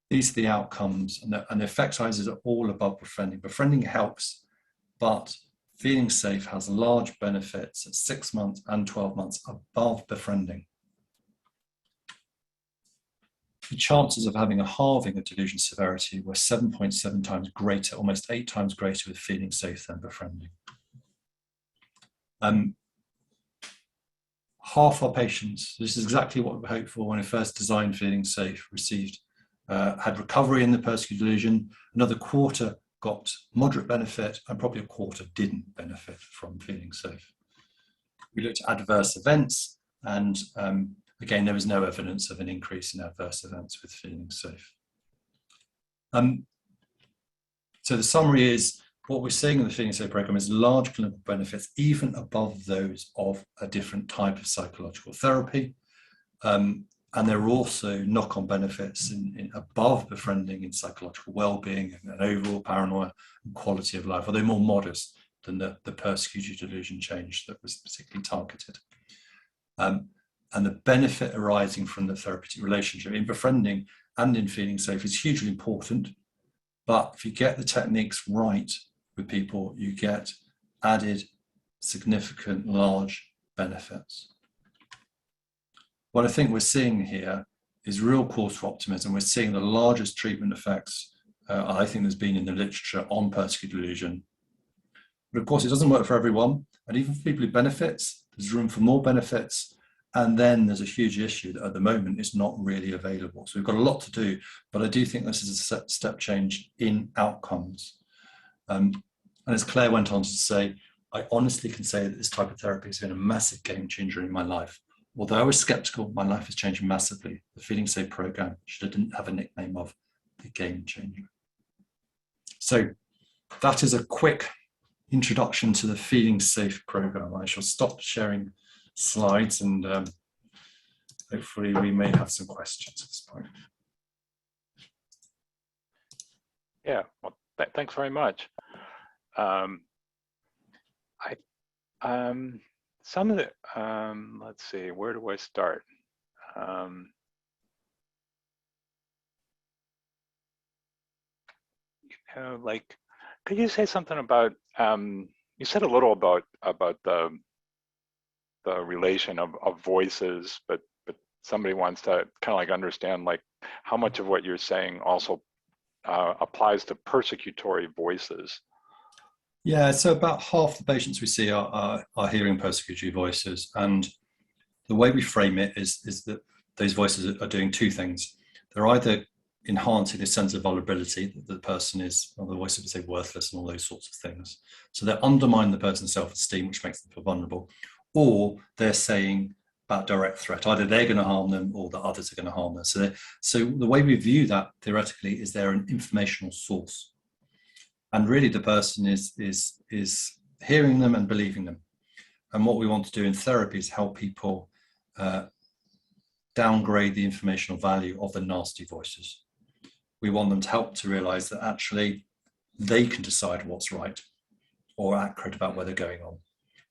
These are the outcomes, and the effect sizes are all above Befriending. Befriending helps, but Feeling Safe has large benefits at 6 months and 12 months above Befriending. The chances of having a halving of delusion severity were 7.7 times greater, almost 8 times greater with Feeling Safe than Befriending. Half our patients, this is exactly what we hoped for when we first designed Feeling Safe, had recovery in the persecutory delusion. Another quarter got moderate benefit, and probably a quarter didn't benefit from Feeling Safe. We looked at adverse events, and again, there was no evidence of an increase in adverse events with Feeling Safe. So the summary is, what we're seeing in the Feeling Safe program is large clinical benefits, even above those of a different type of psychological therapy. And there are also knock-on benefits above Befriending in psychological well-being and overall paranoia and quality of life, although more modest than the persecutory delusion change that was particularly targeted. And the benefit arising from the therapeutic relationship in Befriending and in Feeling Safe is hugely important. But if you get the techniques right with people, you get added significant large benefits. What I think we're seeing here is real cause for optimism. We're seeing the largest treatment effects I think there's been in the literature on persecutory delusion. But of course, it doesn't work for everyone. And even for people who benefits, there's room for more benefits. And then there's a huge issue that at the moment is not really available. So we've got a lot to do, but I do think this is a step change in outcomes. And as Claire went on to say, I honestly can say that this type of therapy has been a massive game changer in my life. Although I was skeptical, my life has changed massively. The Feeling Safe program should have a nickname of a game changer. So that is a quick introduction to the Feeling Safe program. I shall stop sharing slides, and hopefully we may have some questions at this point. Yeah, well, thanks very much. Some of the, let's see, where do I start? Like, could you say something about, you said a little about the relation of voices, but somebody wants to kind of like understand like how much of what you're saying also applies to persecutory voices. Yeah, so about half the patients we see are hearing persecutory voices, and the way we frame it is that those voices are doing two things. They're either enhancing the sense of vulnerability that the person is, or the voice would say worthless and all those sorts of things. So they're undermining the person's self-esteem, which makes them feel vulnerable, or they're saying about direct threat. Either they're going to harm them or the others are going to harm them. So the way we view that theoretically is they're an informational source. And really the person is hearing them and believing them. And what we want to do in therapy is help people downgrade the informational value of the nasty voices. We want them to help to realize that actually they can decide what's right or accurate about where they're going on.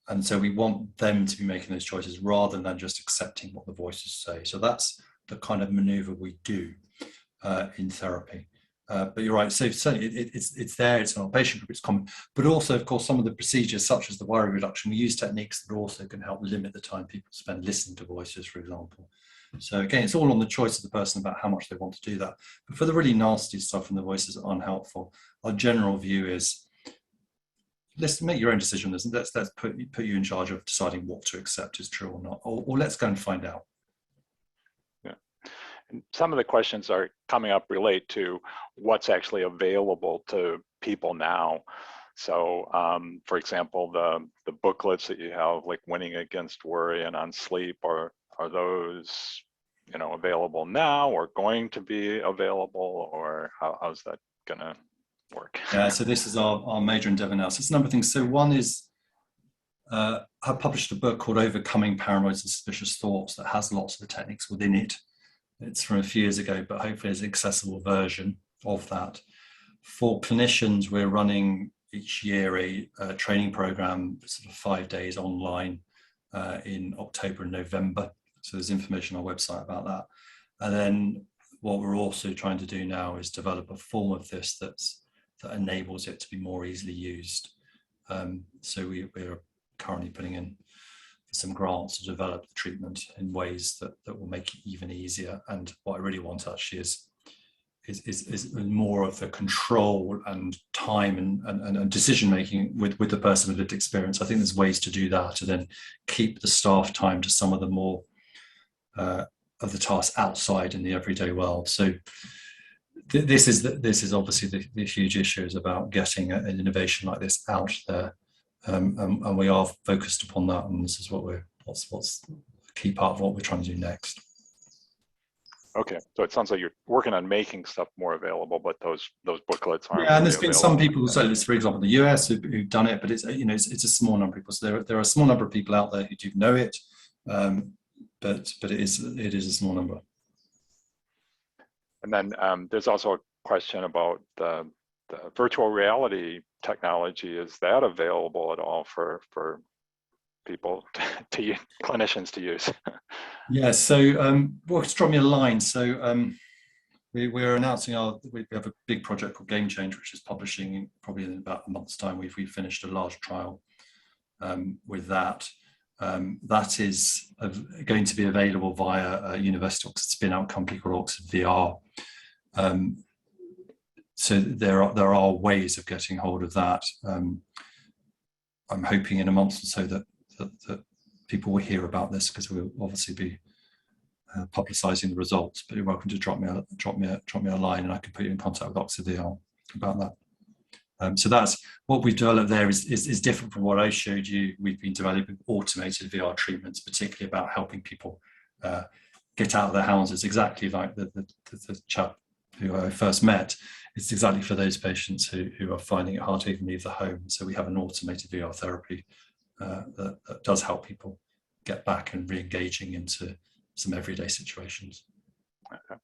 And so we want them to be making those choices rather than just accepting what the voices say. So that's the kind of maneuver we do in therapy. But you're right, so certainly it's there, it's in our patient group, it's common. But also, of course, some of the procedures, such as the worry reduction, we use techniques that also can help limit the time people spend listening to voices, for example. So again, it's all on the choice of the person about how much they want to do that. But for the really nasty stuff and the voices that are unhelpful, our general view is, let's make your own decision on this, and let's put you in charge of deciding what to accept is true or not, or let's go and find out. Yeah. And some of the questions are coming up relate to what's actually available to people now. So, for example, the booklets that you have, like Winning Against Worry and On Sleep, are those, you know, available now or going to be available, or how's that gonna work? Yeah, so this is our major endeavor now. So it's a number of things. So one is, I published a book called Overcoming Paranoid and Suspicious Thoughts that has lots of the techniques within it. It's from a few years ago, but hopefully it's an accessible version of that. For clinicians, we're running each year a training program, sort of 5 days online in October and November. So there's information on our website about that. And then what we're also trying to do now is develop a form of this that enables it to be more easily used. So we're currently putting in some grants to develop the treatment in ways that will make it even easier. And what I really want actually is more of the control and time and decision making with the person with lived experience. I think there's ways to do that, to then keep the staff time to some of the more of the tasks outside in the everyday world. So this is obviously the huge issue, is about getting an innovation like this out there, and we are focused upon that, and this is what's a key part of what we're trying to do next. Okay, so it sounds like you're working on making stuff more available, but those booklets aren't. Yeah, and there's been some people who say this, for example, in the US who've done it, but it's a small number of people. So there are a small number of people out there who do know it, but it is a small number. And then there's also a question about the virtual reality technology. Is that available at all for people, to clinicians to use? Yeah, so well, just drop me a line. So we're announcing we have a big project called Game Change, which is publishing probably in about a month's time. We've finished a large trial with that. That is going to be available via a university Oxford spin-out company called Oxford VR. So there are ways of getting hold of that. I'm hoping in a month or so that people will hear about this, because we'll obviously be publicising the results. But you're welcome to drop me a line, and I can put you in contact with Oxford VR about that. So that's what we've developed there is different from what I showed you. We've been developing automated VR treatments, particularly about helping people get out of their houses, exactly like the chap who I first met, it's exactly for those patients who are finding it hard to even leave the home. So we have an automated VR therapy that does help people get back and re-engaging into some everyday situations. Okay.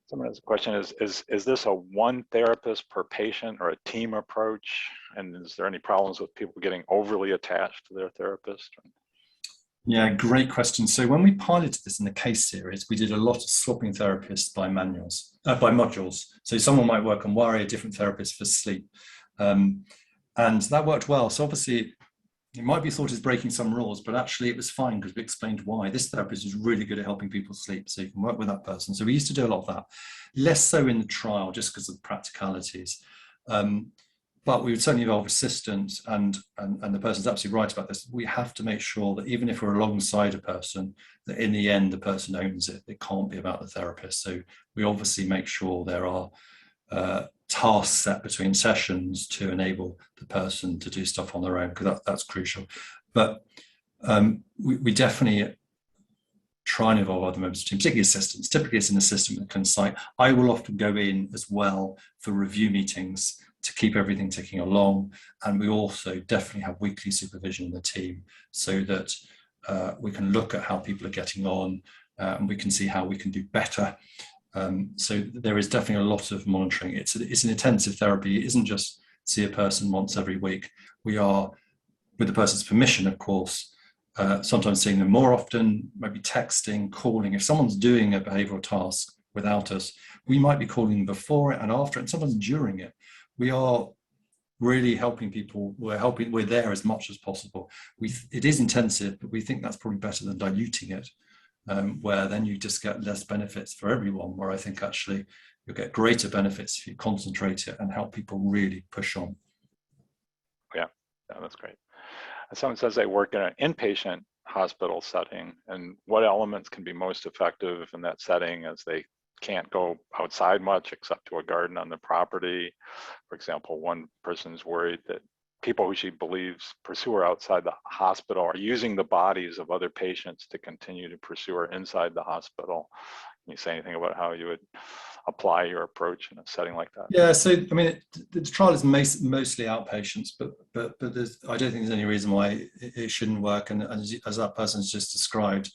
Someone has a question, is this a one therapist per patient or a team approach? And is there any problems with people getting overly attached to their therapist? Yeah, great question. So when we piloted this in the case series, we did a lot of swapping therapists by by modules. So someone might work on worry, a different therapist for sleep. And that worked well. So obviously, it might be thought as breaking some rules, but actually it was fine because we explained why. This therapist is really good at helping people sleep, so you can work with that person. So we used to do a lot of that. Less so in the trial, just because of the practicalities. But we would certainly involve assistants, and the person's absolutely right about this. We have to make sure that even if we're alongside a person, that in the end, the person owns it. It can't be about the therapist. So we obviously make sure there are tasks set between sessions to enable the person to do stuff on their own, because that's crucial. But we definitely try and involve other members of the team, particularly assistants. Typically it's an assistant with a clinical site. I will often go in as well for review meetings to keep everything ticking along. And we also definitely have weekly supervision in the team so that we can look at how people are getting on and we can see how we can do better. So there is definitely a lot of monitoring. It's an intensive therapy. It isn't just see a person once every week. We are, with the person's permission, of course, sometimes seeing them more often, maybe texting, calling. If someone's doing a behavioral task without us, we might be calling them before it and after it, and sometimes during it. We are really helping people. We're there as much as possible. It is intensive, but we think that's probably better than diluting it, where then you just get less benefits for everyone, where I think actually you'll get greater benefits if you concentrate it and help people really push on. Yeah, that's great. Someone says they work in an inpatient hospital setting, and what elements can be most effective in that setting, as they can't go outside much except to a garden on the property. For example, one person's worried that people who she believes pursue her outside the hospital are using the bodies of other patients to continue to pursue her inside the hospital. Can you say anything about how you would apply your approach in a setting like that? Yeah, so I mean, the trial is mostly outpatients, but I don't think there's any reason why it shouldn't work. And as that person's just described,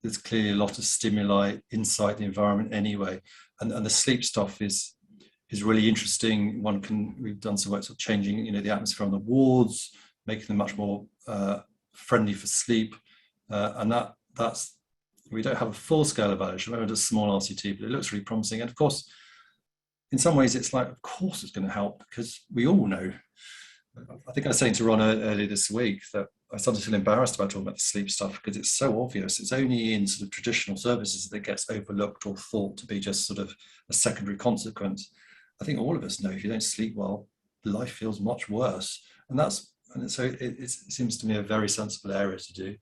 there's clearly a lot of stimuli inside the environment anyway, and the sleep stuff is really interesting. We've done some work sort of changing, the atmosphere on the wards, making them much more friendly for sleep, and that's. We don't have a full-scale evaluation. We have a small RCT, but it looks really promising. And of course, in some ways, it's like, of course, it's going to help, because we all know. I think I was saying to Ron earlier this week that I started to feel embarrassed about talking about the sleep stuff because it's so obvious. It's only in sort of traditional services that it gets overlooked or thought to be just sort of a secondary consequence. I think all of us know if you don't sleep well, life feels much worse. And so it seems to me a very sensible area to do.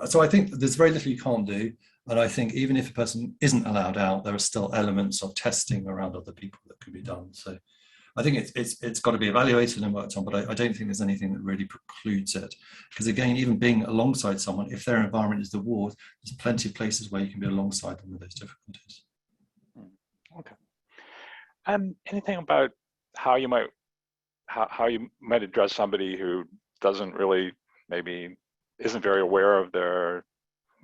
So I think there's very little you can't do. And I think even if a person isn't allowed out, there are still elements of testing around other people that can be done. So I think it's got to be evaluated and worked on, but I don't think there's anything that really precludes it. Because again, even being alongside someone, if their environment is the ward, there's plenty of places where you can be alongside them with those difficulties. Okay. Anything about how you might address somebody who doesn't really, maybe isn't very aware of their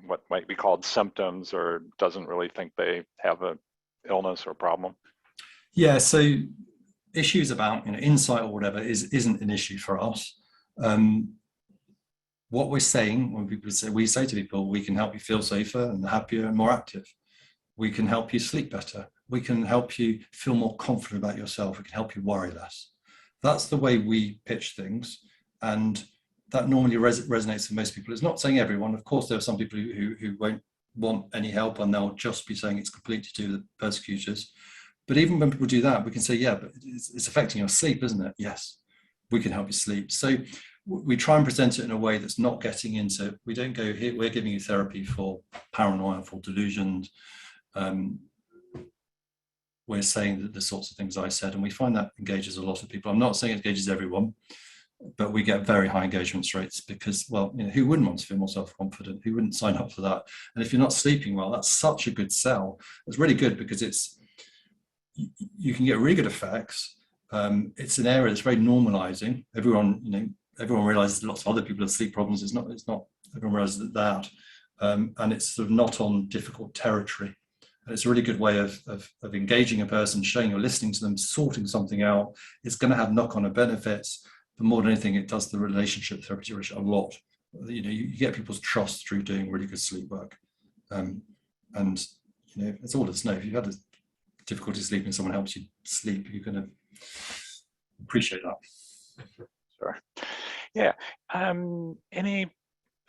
what might be called symptoms, or doesn't really think they have an illness or problem? Yeah, so issues about insight or whatever isn't an issue for us. What we're saying when we say to people, we can help you feel safer and happier and more active. We can help you sleep better. We can help you feel more confident about yourself. We can help you worry less. That's the way we pitch things, and that normally resonates with most people. It's not saying everyone. Of course, there are some people who won't want any help, and they'll just be saying it's completely to do with the persecutors. But even when people do that, we can say, yeah, but it's affecting your sleep, isn't it? Yes, we can help you sleep. So we try and present it in a way that's not getting into, we don't go here, we're giving you therapy for paranoia, for delusions. We're saying that the sorts of things I said, and we find that engages a lot of people. I'm not saying it engages everyone, but we get very high engagement rates because, well, who wouldn't want to feel more self-confident? Who wouldn't sign up for that? And if you're not sleeping well, that's such a good sell. It's really good because you can get really good effects. It's an area that's very normalizing. Everyone realizes lots of other people have sleep problems. It's not everyone realizes that. And it's sort of not on difficult territory. And it's a really good way of engaging a person, showing you're listening to them, sorting something out. It's going to have knock-on benefits. But more than anything, it does the relationship therapy a lot. You get people's trust through doing really good sleep work. And it's all to know. If you've had a difficulty sleeping, someone helps you sleep, you're going to appreciate that. Sure. Yeah.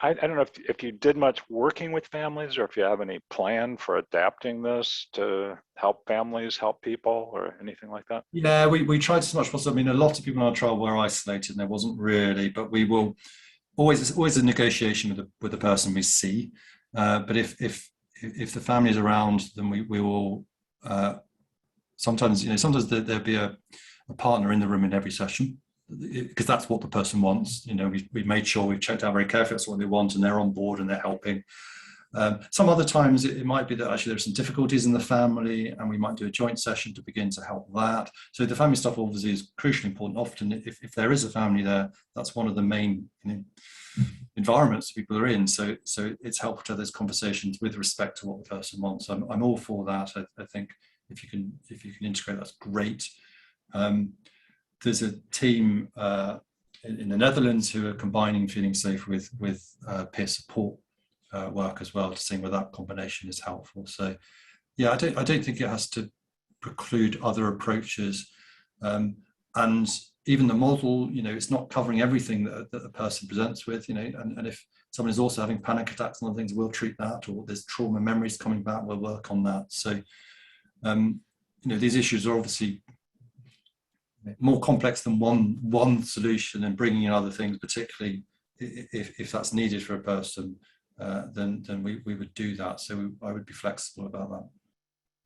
I don't know if you did much working with families, or if you have any plan for adapting this to help families, help people, or anything like that. Yeah, we tried as much as possible. I mean, a lot of people in our trial were isolated, and there wasn't really, but we will always a negotiation with the person we see. But if the family is around, then we will sometimes there'll be a partner in the room in every session, because that's what the person wants. We made sure we've checked out very carefully that's what they want, and they're on board and they're helping. Some other times it might be that actually there's some difficulties in the family, and we might do a joint session to begin to help that. So the family stuff obviously is crucially important. Often if there is a family there, that's one of the main environments people are in. So it's helpful to have those conversations with respect to what the person wants. I'm all for that. I think if you can integrate, that's great. There's a team in the Netherlands who are combining feeling safe with peer support work as well, to see whether that combination is helpful. So yeah, I don't think it has to preclude other approaches, and even the model, it's not covering everything that the person presents with, and if someone is also having panic attacks and other things, we'll treat that, or there's trauma memories coming back, we'll work on that. So these issues are obviously more complex than one solution, and bringing in other things, particularly if that's needed for a person, then we would do that. So I would be flexible about that.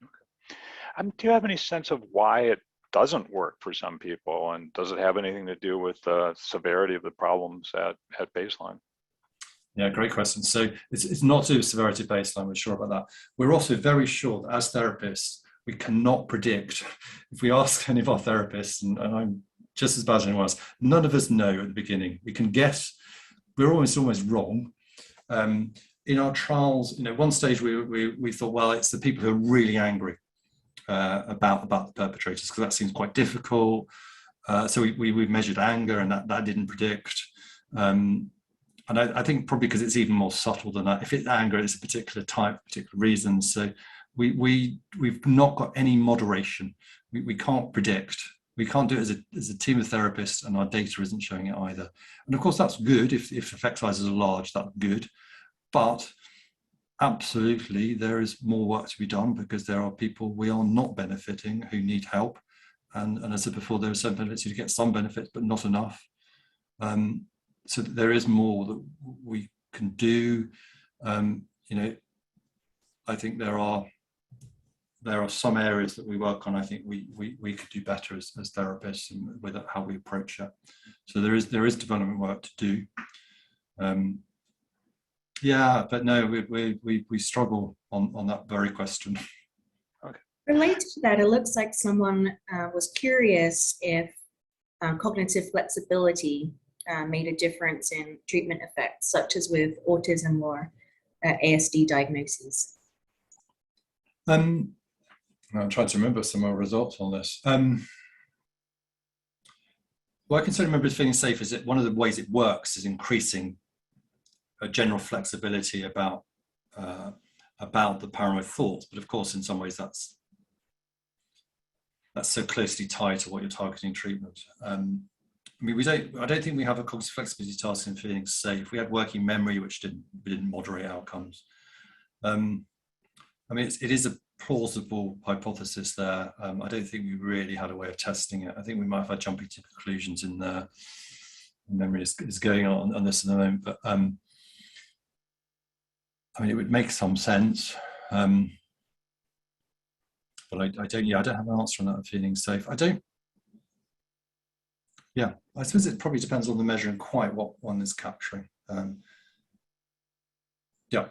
Okay. Do you have any sense of why it doesn't work for some people, and does it have anything to do with the severity of the problems at baseline? Yeah, great question. So it's not to do with severity baseline, we're sure about that. We're also very sure that as therapists, we cannot predict. If we ask any of our therapists, and I'm just as bad as anyone else, none of us know at the beginning. We can guess, we're almost wrong. In our trials, one stage we thought, well, it's the people who are really angry about the perpetrators, because that seems quite difficult. So we measured anger, and that didn't predict. And I think probably because it's even more subtle than that. If it's anger, it's a particular type, particular reason. So we've not got any moderation. We can't predict. We can't do it as a team of therapists, and our data isn't showing it either. And of course, that's good. If effect sizes are large, that's good. But absolutely, there is more work to be done, because there are people we are not benefiting who need help. And as I said before, there are some benefits, you get some benefits, but not enough. So there is more that we can do. I think there are some areas that we work on. I think we could do better as therapists, and with how we approach it. So there is development work to do. Yeah, but no, we struggle on that very question. Okay. Related to that, it looks like someone was curious if cognitive flexibility made a difference in treatment effects, such as with autism or ASD diagnoses. I'm trying to remember some of our results on this. What I can certainly remember feeling safe is that one of the ways it works is increasing a general flexibility about the paranoid thoughts. But of course, in some ways, that's so closely tied to what you're targeting treatment. I don't think we have a cognitive flexibility task in feeling safe. We had working memory, which didn't moderate outcomes. It is a plausible hypothesis there. I don't think we really had a way of testing it. I think we might have had jumping to conclusions in there. Memory is going on this at the moment, but it would make some sense. But I don't have an answer on that of feeling safe. Yeah, I suppose it probably depends on the measure and quite what one is capturing. Yeah.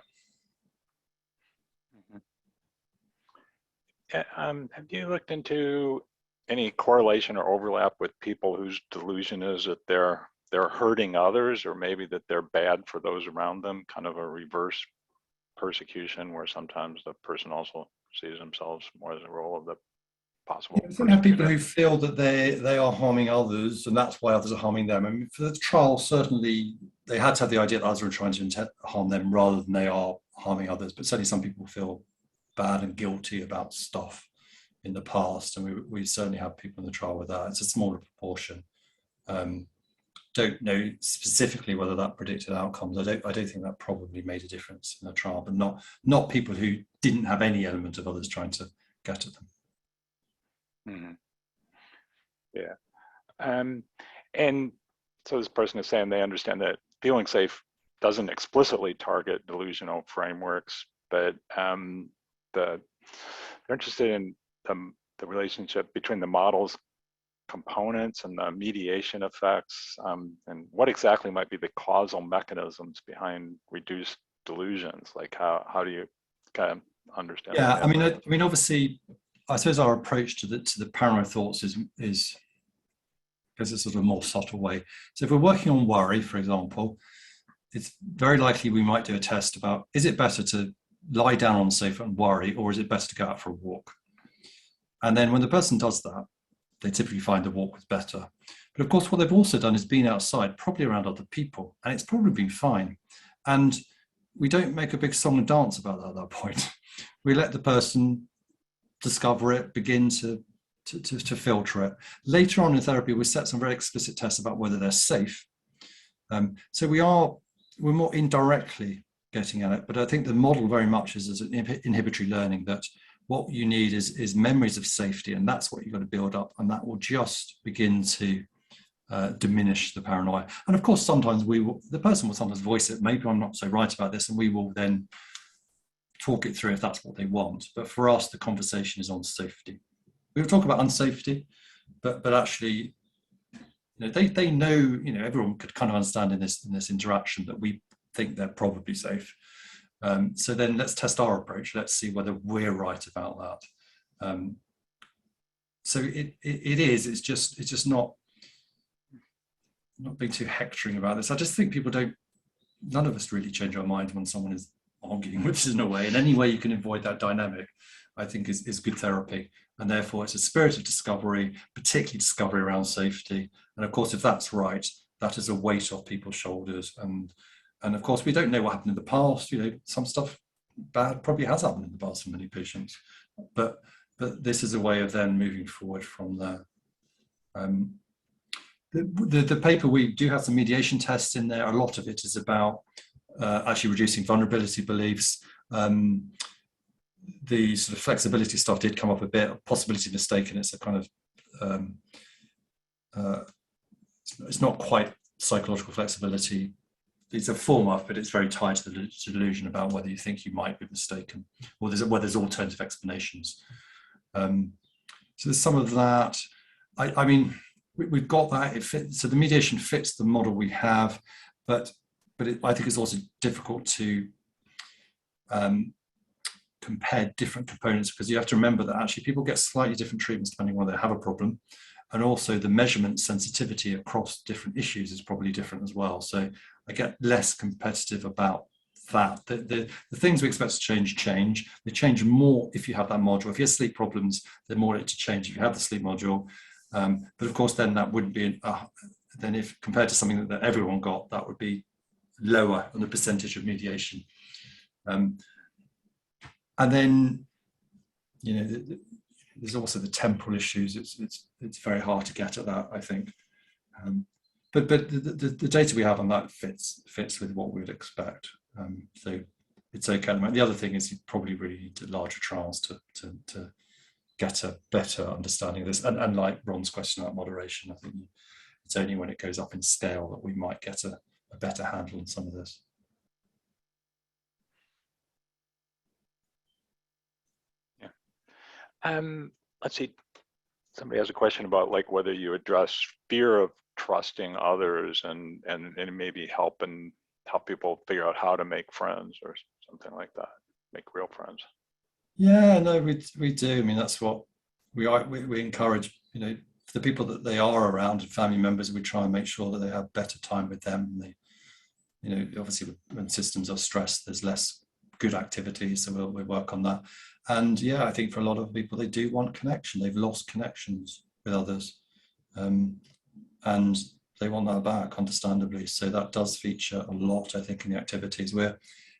Have you looked into any correlation or overlap with people whose delusion is that they're hurting others, or maybe that they're bad for those around them, kind of a reverse persecution where sometimes the person also sees themselves more as a role of the possible Yeah, I think we have people persecutor? who feel that they are harming others, and that's why others are harming them. I mean, for the trial, certainly they had to have the idea that others were trying to harm them rather than they are harming others. But certainly some people feel bad and guilty about stuff in the past, and we certainly have people in the trial with that. It's a smaller proportion. Don't know specifically whether that predicted outcomes. I don't think that probably made a difference in the trial, but not people who didn't have any element of others trying to get at them. Mm-hmm. Yeah. And so this person is saying they understand that feeling safe doesn't explicitly target delusional frameworks, but they're interested in the relationship between the model's components and the mediation effects, and what exactly might be the causal mechanisms behind reduced delusions. Like how do you kind of understand? Yeah, that? I mean, obviously, I suppose our approach to the paranoid thoughts is because it's sort of a more subtle way. So if we're working on worry, for example, it's very likely we might do a test about, is it better to lie down on the sofa and worry, or is it better to go out for a walk? And then when the person does that, they typically find the walk was better. But of course, what they've also done is been outside, probably around other people, and it's probably been fine. And we don't make a big song and dance about that at that point. We let the person discover it, begin to filter it. Later on in therapy, we set some very explicit tests about whether they're safe. So we're more indirectly getting at it, but I think the model very much is as an inhibitory learning, that what you need is memories of safety, and that's what you've got to build up, and that will just begin to diminish the paranoia. And of course, sometimes the person will sometimes voice it, maybe I'm not so right about this, and we will then talk it through if that's what they want. But for us, the conversation is on safety. We will talk about unsafety, but actually, they know, everyone could kind of understand in this interaction that we think they're probably safe. So then let's test our approach. Let's see whether we're right about that. So it's just not being too hectoring about this. I just think none of us really change our minds when someone is arguing with us in a way, and any way you can avoid that dynamic, I think is good therapy. And therefore it's a spirit of discovery, particularly discovery around safety. And of course, if that's right, that is a weight off people's shoulders. And of course, we don't know what happened in the past. Some stuff bad probably has happened in the past for many patients, but this is a way of then moving forward from there. The paper, we do have some mediation tests in there. A lot of it is about actually reducing vulnerability beliefs. The sort of flexibility stuff did come up a bit, possibility mistaken. It's a kind of, it's not quite psychological flexibility. It's a form of, but it's very tied to the delusion about whether you think you might be mistaken, or there's alternative explanations. So there's some of that. I mean, we've got that. It fits, so the mediation fits the model we have, but I think it's also difficult to compare different components, because you have to remember that actually people get slightly different treatments depending on whether they have a problem, and also the measurement sensitivity across different issues is probably different as well. So I get less competitive about that. The things we expect to change. They change more if you have that module. If you have sleep problems, they're more likely to change if you have the sleep module. But of course, then that wouldn't be then if compared to something that everyone got, that would be lower on the percentage of mediation. And then, there's also the temporal issues. It's very hard to get at that, I think. But the data we have on that fits with what we would expect. So it's okay. The other thing is you probably really need larger trials to get a better understanding of this. And like Ron's question about moderation, I think it's only when it goes up in scale that we might get a better handle on some of this. Let's see. Somebody has a question about like whether you address fear of trusting others and maybe help people figure out how to make friends or something like that, make real friends. Yeah, no, we do. I mean, that's what we encourage, you know, for the people that they are around and family members, we try and make sure that they have better time with them. And they, you know, obviously when systems are stressed, there's less good activity. So we'll work on that. And yeah, I think for a lot of people, they do want connection. They've lost connections with others. And they want that back, understandably. So that does feature a lot, I think, in the activities where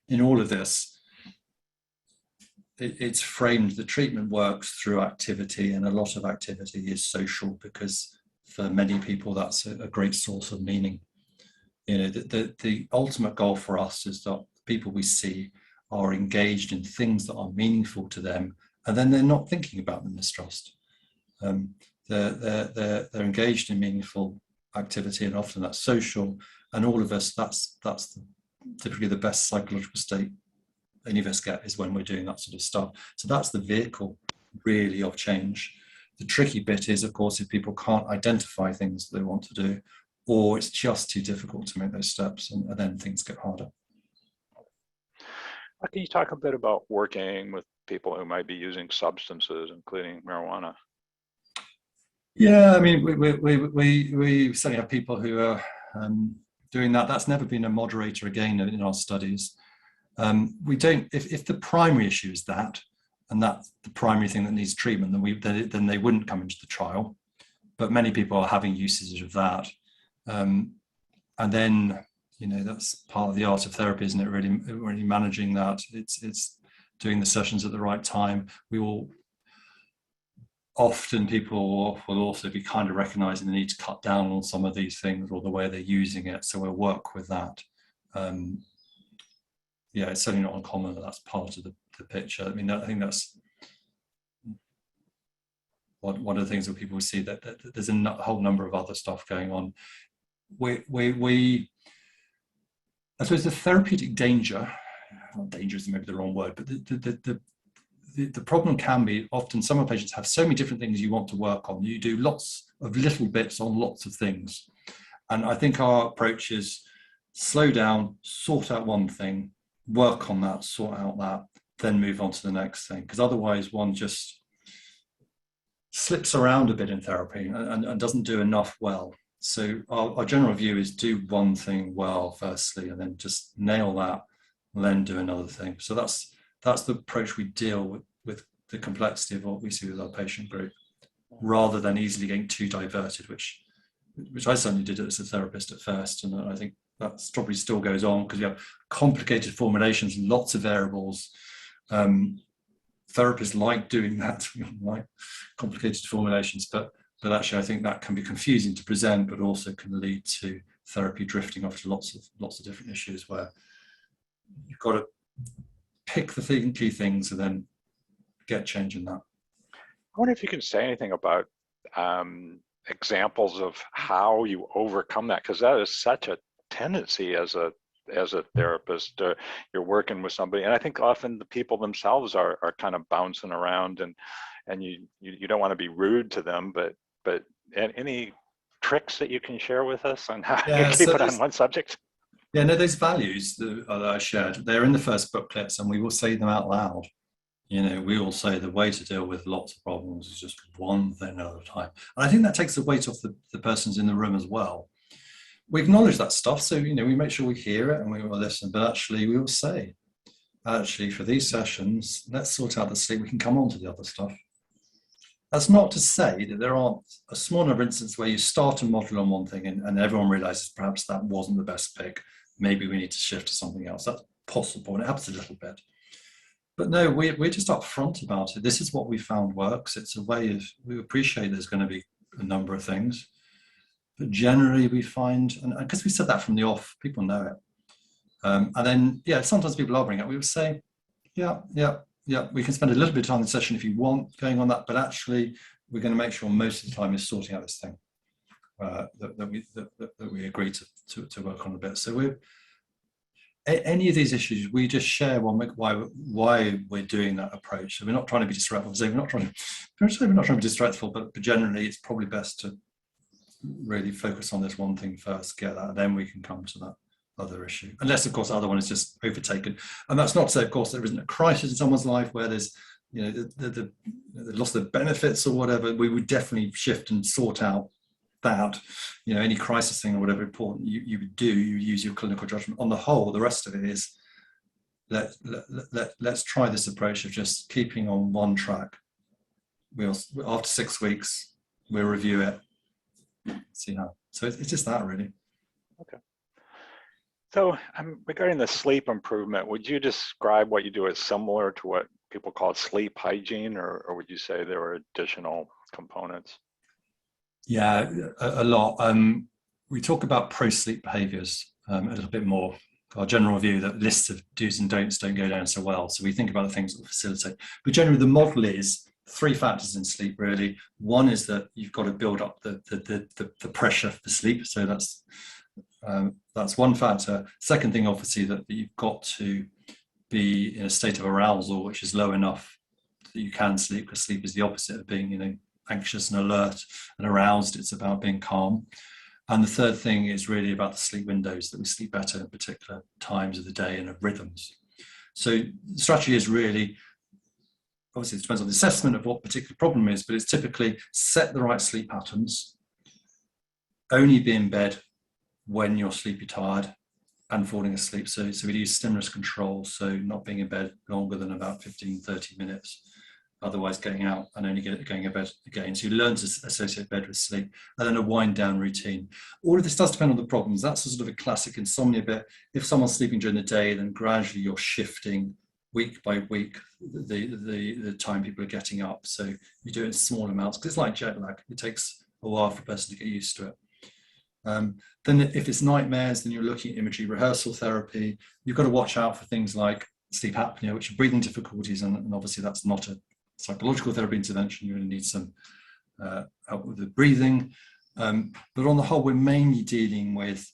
in all of this, it's framed, the treatment works through activity, and a lot of activity is social because for many people, that's a great source of meaning. You know, the ultimate goal for us is that people we see are engaged in things that are meaningful to them, and then they're not thinking about the mistrust. They're engaged in meaningful activity, and often that's social. And all of us, that's typically the best psychological state any of us get is when we're doing that sort of stuff. So that's the vehicle really of change. The tricky bit is, of course, if people can't identify things they want to do, or it's just too difficult to make those steps, and then things get harder. Can you talk a bit about working with people who might be using substances, including marijuana? Yeah, I mean, we certainly have people who are doing that. That's never been a moderator again in our studies. We don't, if the primary issue is that, and that's the primary thing that needs treatment, then they wouldn't come into the trial. But many people are having usage of that. And then, you know, that's part of the art of therapy, isn't it? Really managing that. It's doing the sessions at the right time. Often people will also be kind of recognizing the need to cut down on some of these things or the way they're using it. So we'll work with that. Yeah, it's certainly not uncommon that that's part of the picture. I mean, I think that's one of the things that people see, that there's a whole number of other stuff going on. I suppose the therapeutic danger, not danger is maybe the wrong word, but the problem can be often some of patients have so many different things you want to work on. You do lots of little bits on lots of things. And I think our approach is slow down, sort out one thing, work on that, sort out that, then move on to the next thing. Because otherwise one just slips around a bit in therapy and doesn't do enough well. So our general view is do one thing well firstly, and then just nail that, and then do another thing. So that's the approach we deal with the complexity of what we see with our patient group, rather than easily getting too diverted, which I certainly did as a therapist at first, and I think that probably still goes on because you have complicated formulations, lots of variables. Therapists like doing that, like complicated formulations, but actually I think that can be confusing to present, but also can lead to therapy drifting off to lots of different issues where you've got to pick the key things and then get change in that. I wonder if you can say anything about examples of how you overcome that, because that is such a tendency as a therapist. You're working with somebody, and I think often the people themselves are kind of bouncing around, and you don't want to be rude to them, but any tricks that you can share with us on how you keep it on one subject? Yeah, no, those values that I shared, they're in the first booklets, and we will say them out loud. You know, we will say the way to deal with lots of problems is just one thing at a time. And I think that takes the weight off the persons in the room as well. We acknowledge that stuff, so, you know, we make sure we hear it and we will listen, but actually we will say, actually for these sessions, let's sort out the sleep, we can come on to the other stuff. That's not to say that there aren't a small number of instances where you start a model on one thing and everyone realizes perhaps that wasn't the best pick. Maybe we need to shift to something else. That's possible, and it happens a little bit. But no, we're just upfront about it. This is what we found works. It's a way of, we appreciate there's going to be a number of things, but generally we find, and because we said that from the off, people know it. And then, yeah, sometimes people are bringing it. We would say, yeah, we can spend a little bit of time in the session if you want going on that, but actually we're going to make sure most of the time is sorting out this thing that we agree to work on a bit. So any of these issues, we just share why we're doing that approach. So we're not trying to be disrespectful. So we're not trying to be disrespectful, but generally it's probably best to really focus on this one thing first, get that, and then we can come to that other issue. Unless, of course, the other one is just overtaken. And that's not to say, of course, there isn't a crisis in someone's life where there's, you know, the loss of benefits or whatever. We would definitely shift and sort out that, you know, any crisis thing or whatever important you would do, you use your clinical judgment. On the whole, the rest of it is let's try this approach of just keeping on one track. We'll, after 6 weeks, we'll review it, see how. So it's just that, really. Okay. So regarding the sleep improvement, would you describe what you do as similar to what people call sleep hygiene, or would you say there are additional components? Yeah, a lot. We talk about pro-sleep behaviors a little bit more. Our general view that lists of do's and don'ts don't go down so well. So we think about the things that will facilitate. But generally, the model is 3 factors in sleep, really. One is that you've got to build up the pressure for sleep. So that's one factor. Second thing, obviously, that you've got to be in a state of arousal, which is low enough that you can sleep, because sleep is the opposite of being, you know, anxious and alert and aroused. It's about being calm. And the third thing is really about the sleep windows, that we sleep better in particular times of the day and of rhythms. So the strategy is really, obviously it depends on the assessment of what particular problem is, but it's typically set the right sleep patterns, only be in bed when you're sleepy tired and falling asleep. So we use stimulus control, so not being in bed longer than about 15-30 minutes, otherwise getting out and only going to bed again. So you learn to associate bed with sleep, and then a wind down routine. All of this does depend on the problems. That's a sort of a classic insomnia bit. If someone's sleeping during the day, then gradually you're shifting week by week the time people are getting up. So you do it in small amounts, because it's like jet lag. It takes a while for a person to get used to it. Then if it's nightmares, then you're looking at imagery rehearsal therapy. You've got to watch out for things like sleep apnea, which are breathing difficulties, and obviously that's not a psychological therapy intervention. You're going to need some help with the breathing. But on the whole, we're mainly dealing with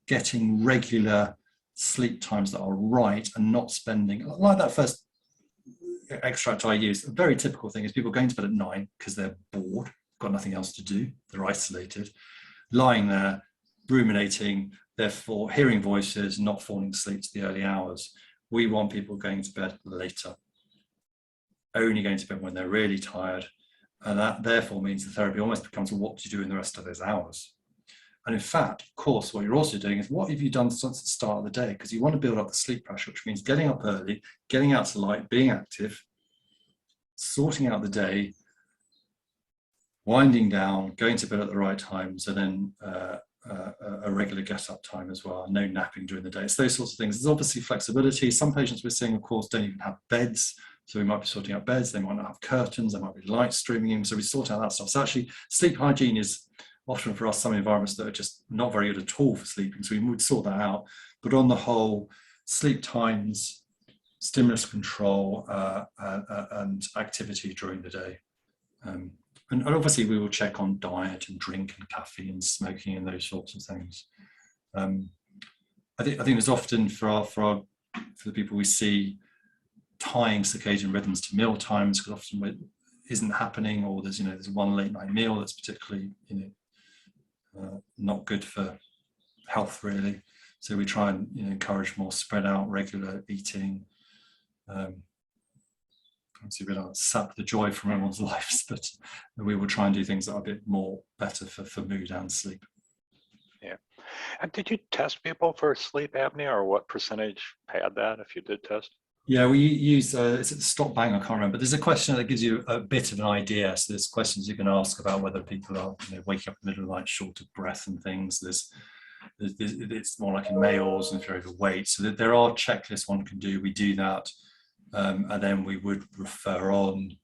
getting regular sleep times that are right, and not spending, like that first extract I used, a very typical thing is people going to bed at 9 because they're bored, got nothing else to do, they're isolated, lying there, ruminating, therefore hearing voices, not falling asleep to the early hours. We want people going to bed later, only going to bed when they're really tired. And that therefore means the therapy almost becomes what do you do in the rest of those hours. And in fact, of course, what you're also doing is what have you done since the start of the day? Because you want to build up the sleep pressure, which means getting up early, getting out to light, being active, sorting out the day, winding down, going to bed at the right times, and then a regular get-up time as well, no napping during the day. It's those sorts of things. There's obviously flexibility. Some patients we're seeing, of course, don't even have beds, so we might be sorting out beds. They might not have curtains. There might be light streaming in, so we sort out that stuff. So actually, sleep hygiene is often for us some environments that are just not very good at all for sleeping, so we would sort that out. But on the whole, sleep times, stimulus control, and activity during the day. And obviously we will check on diet and drink and caffeine and smoking and those sorts of things. I think there's often for the people we see tying circadian rhythms to meal times, because often it isn't happening, or there's one late night meal that's particularly not good for health really. So we try and encourage more spread out regular eating. Obviously we don't sap the joy from everyone's lives, but we will try and do things that are a bit more better for mood and sleep. Yeah. And did you test people for sleep apnea, or what percentage had that if you did test? Yeah, we use, is it the stop bang? I can't remember, but there's a question that gives you a bit of an idea. So there's questions you can ask about whether people are waking up in the middle of the night short of breath and things. It's more like in males and if you're overweight. So there are checklists one can do. We do that. And then we would refer on.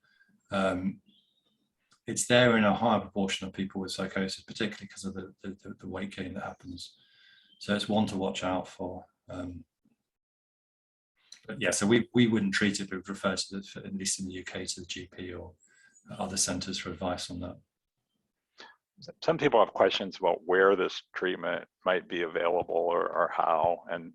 It's there in a higher proportion of people with psychosis, particularly because of the weight gain that happens. So it's one to watch out for. But yeah, so we wouldn't treat it, but we'd refer to at least in the UK, to the GP or other centres for advice on that. some people have questions about where this treatment might be available or how, and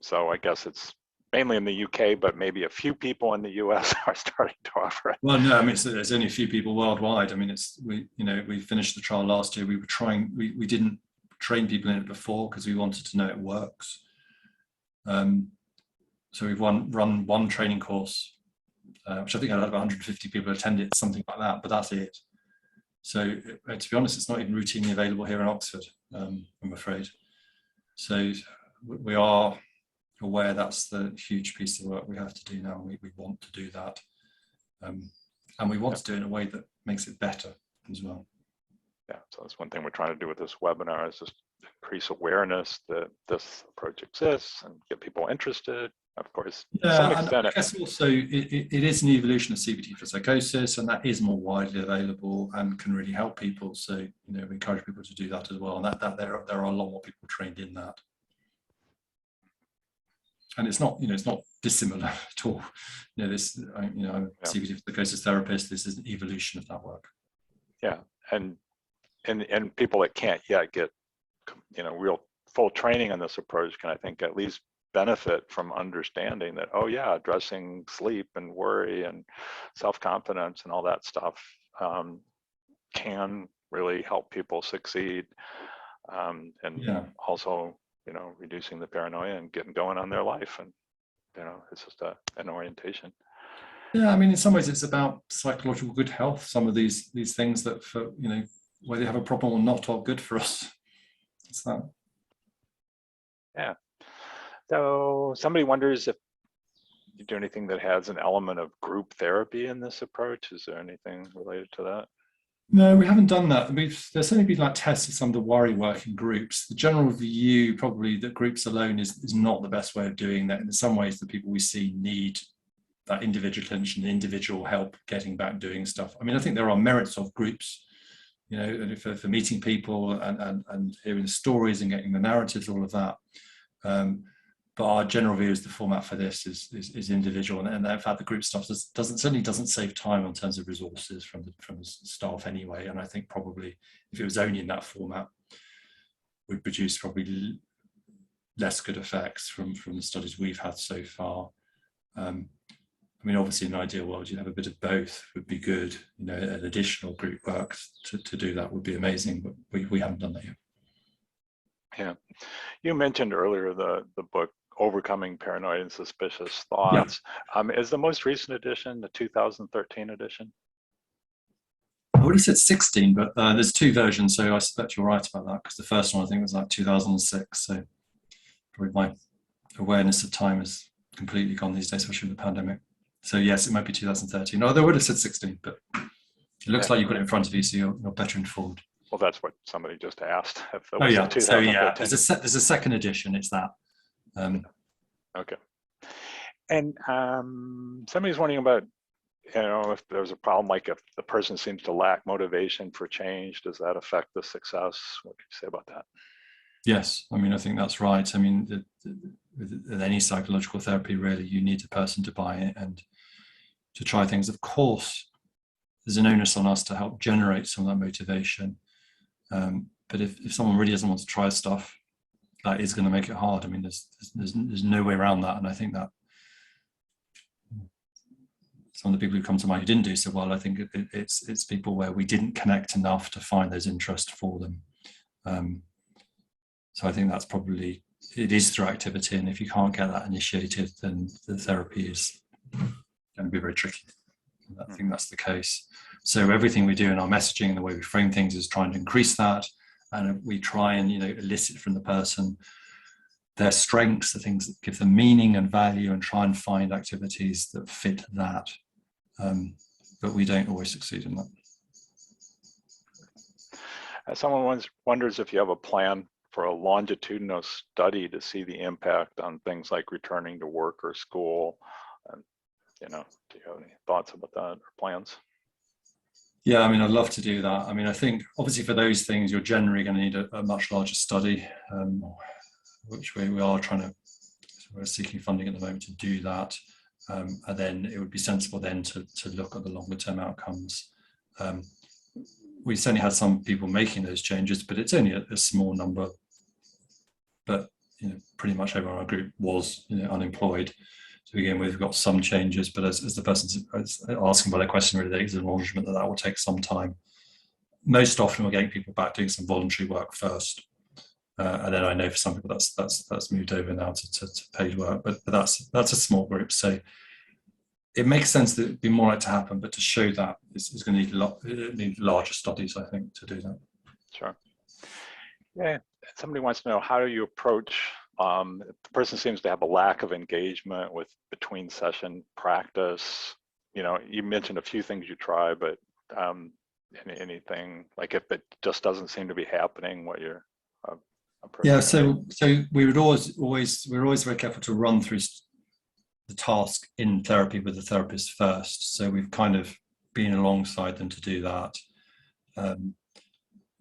so I guess it's mainly in the UK, but maybe a few people in the US are starting to offer it. Well, no, I mean, there's only a few people worldwide. I mean, we finished the trial last year. We didn't train people in it before because we wanted to know it works. So we've run one training course, which I think I had about 150 people attend it, something like that, but that's it. So to be honest, it's not even routinely available here in Oxford, I'm afraid. So we are aware that's the huge piece of work we have to do now. We want to do that. And we want to do it in a way that makes it better as well. Yeah, so that's one thing we're trying to do with this webinar, is just increase awareness that this approach exists and get people interested. Of course, to some extent, I guess also it is an evolution of CBT for psychosis, and that is more widely available and can really help people. So we encourage people to do that as well, and that there are a lot more people trained in that. And it's not dissimilar at all. I'm a CBT for psychosis therapist. This is an evolution of that work. Yeah, and people that can't yet get real full training on this approach can, I think, at least benefit from understanding that, oh yeah, addressing sleep and worry and self-confidence and all that stuff can really help people succeed, and also reducing the paranoia and getting going on their life. And it's just an orientation. Yeah, I mean, in some ways it's about psychological good health. Some of these things that, for whether you have a problem or not, are good for us. It's that. Yeah. So somebody wonders if you do anything that has an element of group therapy in this approach. Is there anything related to that? No, we haven't done that. There's certainly been like tests of some of the worry work in groups. The general view probably that groups alone is not the best way of doing that. In some ways, the people we see need that individual attention, individual help getting back doing stuff. I mean, I think there are merits of groups, for meeting people and hearing the stories and getting the narratives, all of that. But our general view is the format for this is individual, and in fact the group stuff certainly doesn't save time in terms of resources from the staff anyway. And I think probably if it was only in that format, we'd produce probably less good effects from the studies we've had so far. I mean, obviously in an ideal world, you'd have a bit of both would be good. An additional group work to do that would be amazing, but we haven't done that yet. Yeah, you mentioned earlier the book Overcoming Paranoid and Suspicious Thoughts. Yeah. Is the most recent edition the 2013 edition? I would have said 16, but there's two versions, so I suspect you're right about that, because the first one I think was like 2006. So probably my awareness of time is completely gone these days, especially with the pandemic. So yes, it might be 2013. Although I would have said 16, but it looks like you've got it in front of you, so you're better informed. Well, that's what somebody just asked. If it was so yeah, there's a second edition. It's that. Okay. And somebody's wondering about, if there's a problem, like if the person seems to lack motivation for change, does that affect the success? What can you say about that? Yes, I mean, I think that's right. I mean, with any psychological therapy, really, you need a person to buy it and to try things. Of course, there's an onus on us to help generate some of that motivation. But if someone really doesn't want to try stuff, that is going to make it hard. I mean, there's no way around that. And I think that some of the people who come to mind who didn't do so well, I think it's people where we didn't connect enough to find those interests for them. So I think that's probably, it is through activity. And if you can't get that initiated, then the therapy is going to be very tricky. I think that's the case. So everything we do in our messaging and the way we frame things is trying to increase that. And we try and, elicit from the person their strengths, the things that give them meaning and value, and try and find activities that fit that. But we don't always succeed in that. Someone wonders if you have a plan for a longitudinal study to see the impact on things like returning to work or school. And, do you have any thoughts about that or plans? Yeah, I mean, I'd love to do that. I mean, I think obviously for those things, you're generally going to need a much larger study, which we are we're seeking funding at the moment to do that. And then it would be sensible then to look at the longer term outcomes. we certainly had some people making those changes, but it's only a small number. But pretty much everyone in our group was unemployed to begin with. We've got some changes, but as the person's asking by their question, really, there's an acknowledgement that will take some time. Most often, we're getting people back doing some voluntary work first, and then I know for some people that's moved over now to paid work. But that's a small group, so it makes sense that it'd be more like to happen. But to show that is going to need larger studies, I think, to do that. Sure. Yeah. Somebody wants to know, how do you approach, the person seems to have a lack of engagement with between session practice. You mentioned a few things you try, but anything, like if it just doesn't seem to be happening, what you're approaching? Yeah, so we're always very careful to run through the task in therapy with the therapist first. So we've kind of been alongside them to do that.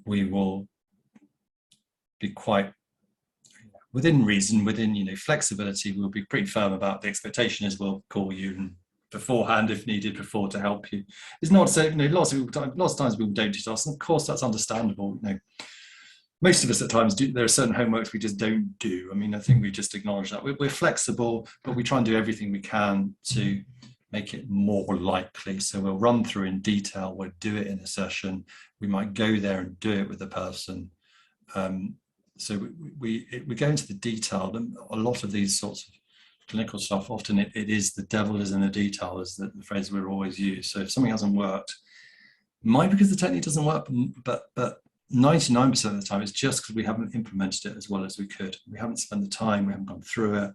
We will be quite within reason, within flexibility. We'll be pretty firm about the expectation is we'll call you and beforehand if needed before to help you. It's not to say lots of times people don't do tasks, and of course that's understandable. Most of us at times do. There are certain homeworks we just don't do. I mean, I think we just acknowledge that we're flexible, but we try and do everything we can to make it more likely. So we'll run through in detail. We'll do it in a session. We might go there and do it with the person. So we go into the detail. And a lot of these sorts of clinical stuff, often it is the devil is in the detail, is the phrase we're always use. So if something hasn't worked, might be because the technique doesn't work, but 99% of the time it's just because we haven't implemented it as well as we could. We haven't spent the time, we haven't gone through it.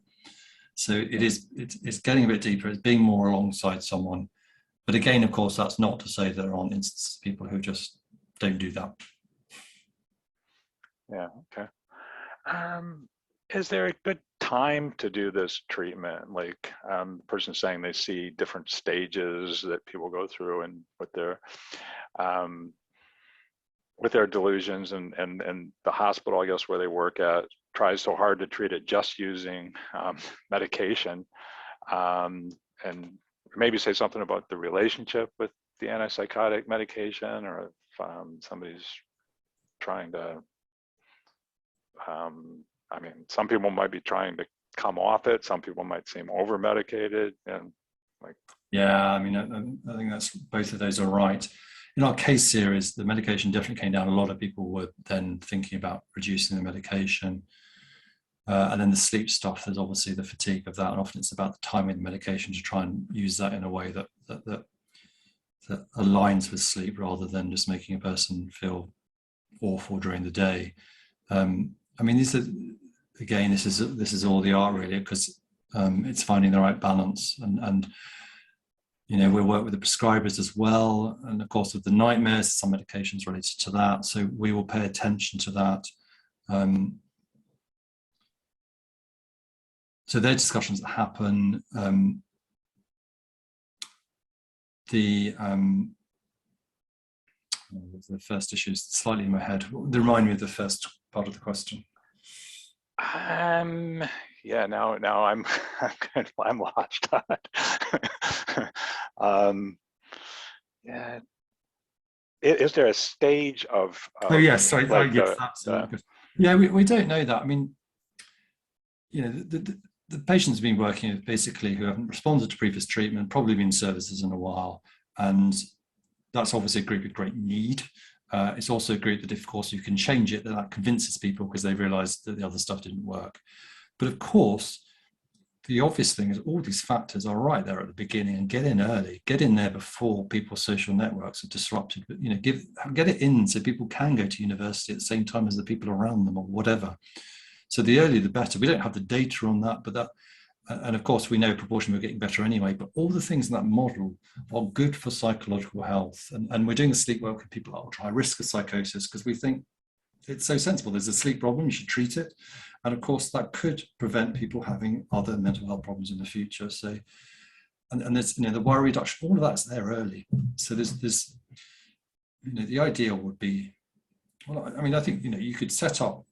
So it's getting a bit deeper, it's being more alongside someone. But again, of course, that's not to say there aren't instances of people who just don't do that. Yeah, okay. Is there a good time to do this treatment? Like the person's saying they see different stages that people go through and with their delusions, and the hospital, I guess, where they work at tries so hard to treat it just using medication, and maybe say something about the relationship with the antipsychotic medication, or if somebody's trying to I mean, some people might be trying to come off it. Some people might seem over medicated, and like. Yeah, I mean, I think that's both of those are right. In our case series, the medication definitely came down. A lot of people were then thinking about reducing the medication, and then the sleep stuff. There's obviously the fatigue of that, and often it's about the timing of the medication to try and use that in a way that aligns with sleep, rather than just making a person feel awful during the day. I mean, this is all the art, really, because it's finding the right balance, and we work with the prescribers as well, and of course with the nightmares, some medications related to that, so we will pay attention to that. So there are discussions that happen. The first issue is slightly in my head. Remind me of the first part of the question. Yeah, now I'm lost on it. Yeah, is there a stage of oh yes, sorry, like yeah, we don't know that. I mean, the patients have been working with basically who haven't responded to previous treatment, probably been in services in a while, and that's obviously a group with great need. It's also a group that, if, of course, you can change it, that convinces people because they realise that the other stuff didn't work. But of course, the obvious thing is all these factors are right there at the beginning, and get in early, get in there before people's social networks are disrupted. But get it in so people can go to university at the same time as the people around them or whatever. So the earlier the better. We don't have the data on that, but and of course we know proportion we're getting better anyway, but all the things in that model are good for psychological health. And we're doing the sleep work with people at ultra high risk of psychosis because we think it's so sensible. There's a sleep problem, you should treat it. And of course that could prevent people having other mental health problems in the future. So, and there's, the worry reduction, all of that's there early. So there's the ideal would be, well, I mean, I think, you could set up.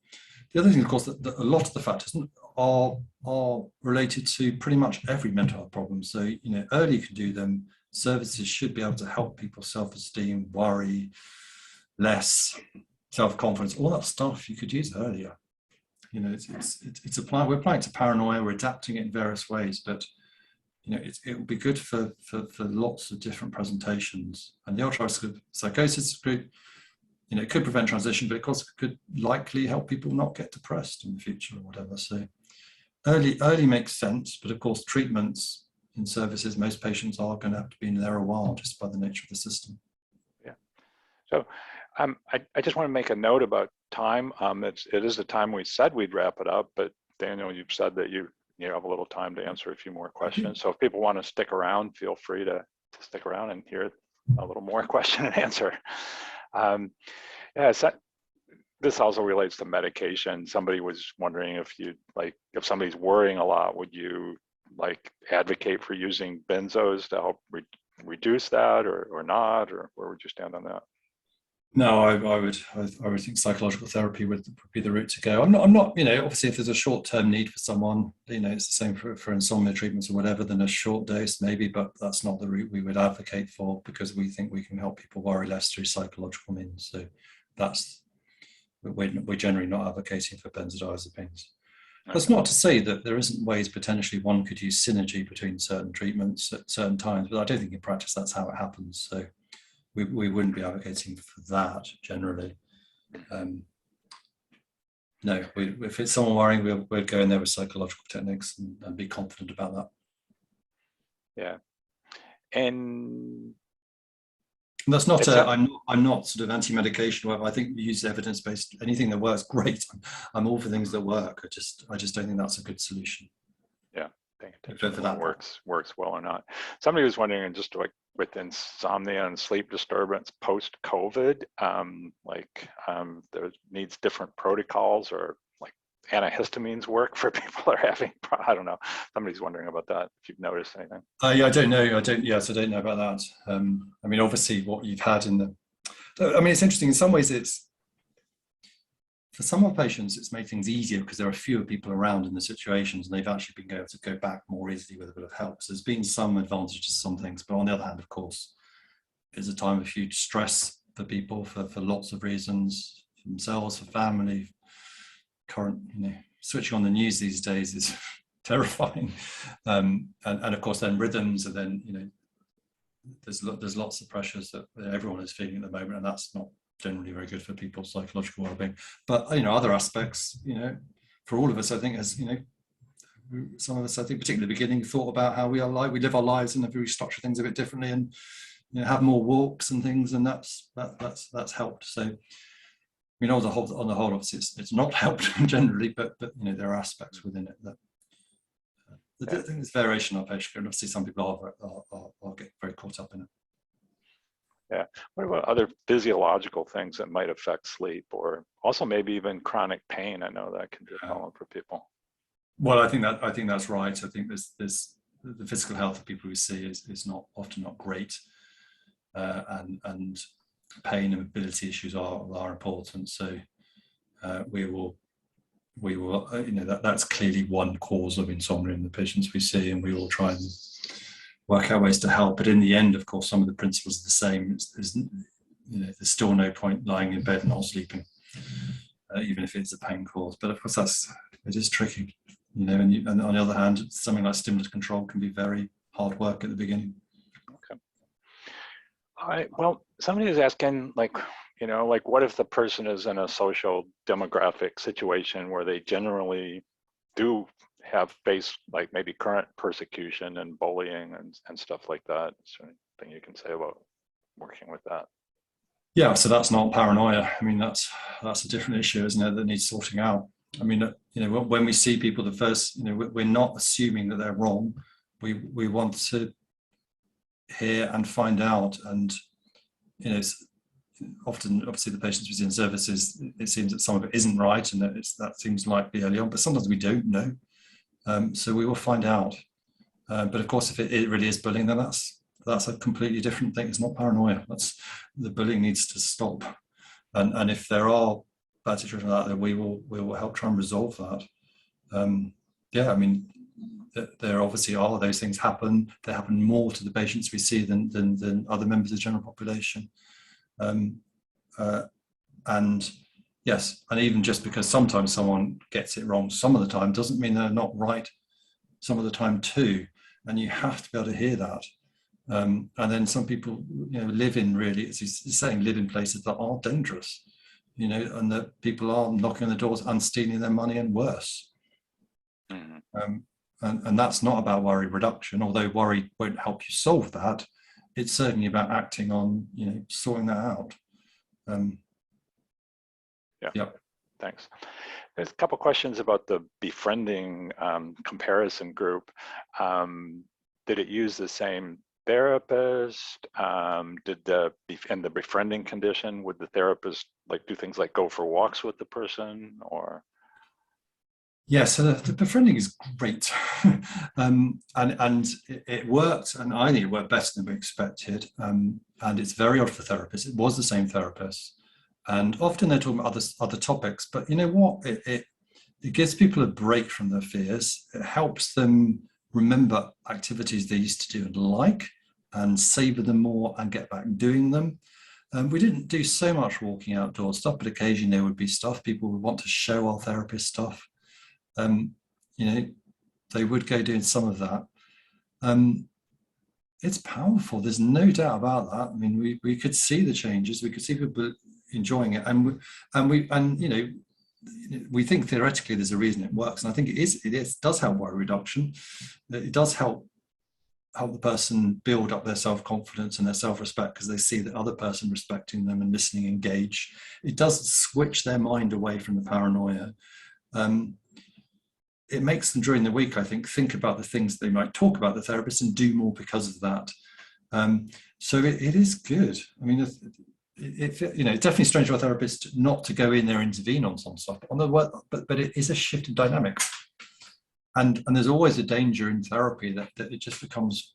The other thing, of course, that a lot of the factors are related to pretty much every mental health problem. So, early you can do them. Services should be able to help people self-esteem, worry, less self-confidence, all that stuff you could use earlier. You know, we're applying it to paranoia, we're adapting it in various ways, but you know, it will be good for lots of different presentations. And the ultra psychosis group, you know, it could prevent transition, but of course it could likely help people not get depressed in the future or whatever. So early makes sense, but of course treatments in services, most patients are going to have to be in there a while just by the nature of the system. Yeah. So I just want to make a note about time. It is the time we said we'd wrap it up, but Daniel, you've said that you have a little time to answer a few more questions. So if people want to stick around, feel free to stick around and hear a little more question and answer. Yeah, so this also relates to medication. Somebody was wondering if if somebody's worrying a lot, would you advocate for using benzos to help reduce that or not, or where would you stand on that? No, I would think psychological therapy would be the route to go. I'm not, you know, obviously if there's a short-term need for someone, you know, it's the same for insomnia treatments or whatever, then a short dose maybe, but that's not the route we would advocate for, because we think we can help people worry less through psychological means. So we're generally not advocating for benzodiazepines. That's not to say that there isn't ways potentially one could use synergy between certain treatments at certain times, but I don't think in practice that's how it happens. So we wouldn't be advocating for that generally. No, if it's someone worrying, we'd go in there with psychological techniques and be confident about that. Yeah, and that's not. I'm not sort of anti-medication. I think we use evidence-based. Anything that works, great. I'm all for things that work. I just don't think that's a good solution. Yeah, that works well or not. Somebody was wondering, and just with insomnia and sleep disturbance post-COVID, there needs different protocols, or like antihistamines work for people that are having, I don't know. Somebody's wondering about that, if you've noticed anything. Yeah, I don't know. I don't know about that. I mean, obviously what you've had it's interesting. In some ways, for some of patients, it's made things easier because there are fewer people around in the situations, and they've actually been able to go back more easily with a bit of help. So there's been some advantages to some things, but on the other hand, of course, it's a time of huge stress for people for lots of reasons, for themselves, for family. Current, switching on the news these days is terrifying, and of course then rhythms, and then there's lots of pressures that everyone is feeling at the moment, and that's not generally very good for people's psychological well-being. But other aspects, for all of us, I think, as some of us, I think, particularly at the beginning, thought about how we live our lives and we structure things a bit differently, and have more walks and things, and that's helped. So on the whole, obviously it's not helped generally, but there are aspects within it that I think there's variation of patient, and obviously some people are get very caught up in it. Yeah. What about other physiological things that might affect sleep, or also maybe even chronic pain? I know that can be a problem for people. Well, I think that's right. I think there's the physical health of people we see is often not great, and pain and mobility issues are important. So we will that's clearly one cause of insomnia in the patients we see, and we will try and work out ways to help. But in the end, of course, some of the principles are the same. There's still no point lying in bed and not sleeping, even if it's a pain cause. But of course, it is tricky, and on the other hand, something like stimulus control can be very hard work at the beginning. Okay. All right. Well, somebody was asking, what if the person is in a social demographic situation where they generally do have faced maybe current persecution and bullying and stuff like that? Is there anything you can say about working with that? Yeah, so that's not paranoia. I mean, that's a different issue, isn't it, that needs sorting out. I mean, when we see people, the first, we're not assuming that they're wrong. We want to hear and find out, and often, obviously, the patients we see in services, it seems that some of it isn't right, and that seems likely early on, but sometimes we don't know. So we will find out. But of course, if it really is bullying, then that's a completely different thing. It's not paranoia. The bullying needs to stop. And if there are bad situations like that, then we will help try and resolve that. I mean, there obviously are those things happen. They happen more to the patients we see than other members of the general population. And yes, and even just because sometimes someone gets it wrong some of the time doesn't mean they're not right some of the time too. And you have to be able to hear that. And then some people, live in really, as he's saying, live in places that are dangerous, and that people are knocking on the doors and stealing their money and worse. Mm-hmm. And that's not about worry reduction, although worry won't help you solve that. It's certainly about acting on, sorting that out. Yep. Thanks. There's a couple questions about the befriending comparison group. Did it use the same therapist? Did the befriending condition, would the therapist do things like go for walks with the person, or? Yeah, so the befriending is great, and it worked, and I think it worked better than we expected. And it's very odd for therapists. It was the same therapist, and often they're talking about other topics. But you know what? It gives people a break from their fears. It helps them remember activities they used to do and like, and savor them more and get back doing them. We didn't do so much walking outdoors stuff, but occasionally there would be stuff. People would want to show our therapist stuff. They would go doing some of that. It's powerful. There's no doubt about that. I mean, we could see the changes. We could see people enjoying it, and we think theoretically there's a reason it works, and I think it does help worry reduction. It does help the person build up their self-confidence and their self-respect because they see the other person respecting them and listening, engage. It does switch their mind away from the paranoia. It makes them during the week, I think about the things they might talk about the therapist and do more because of that. So it is good. I mean, it's definitely strange for a therapist not to go in there and intervene on some stuff, but it is a shift in dynamic. And there's always a danger in therapy that it just becomes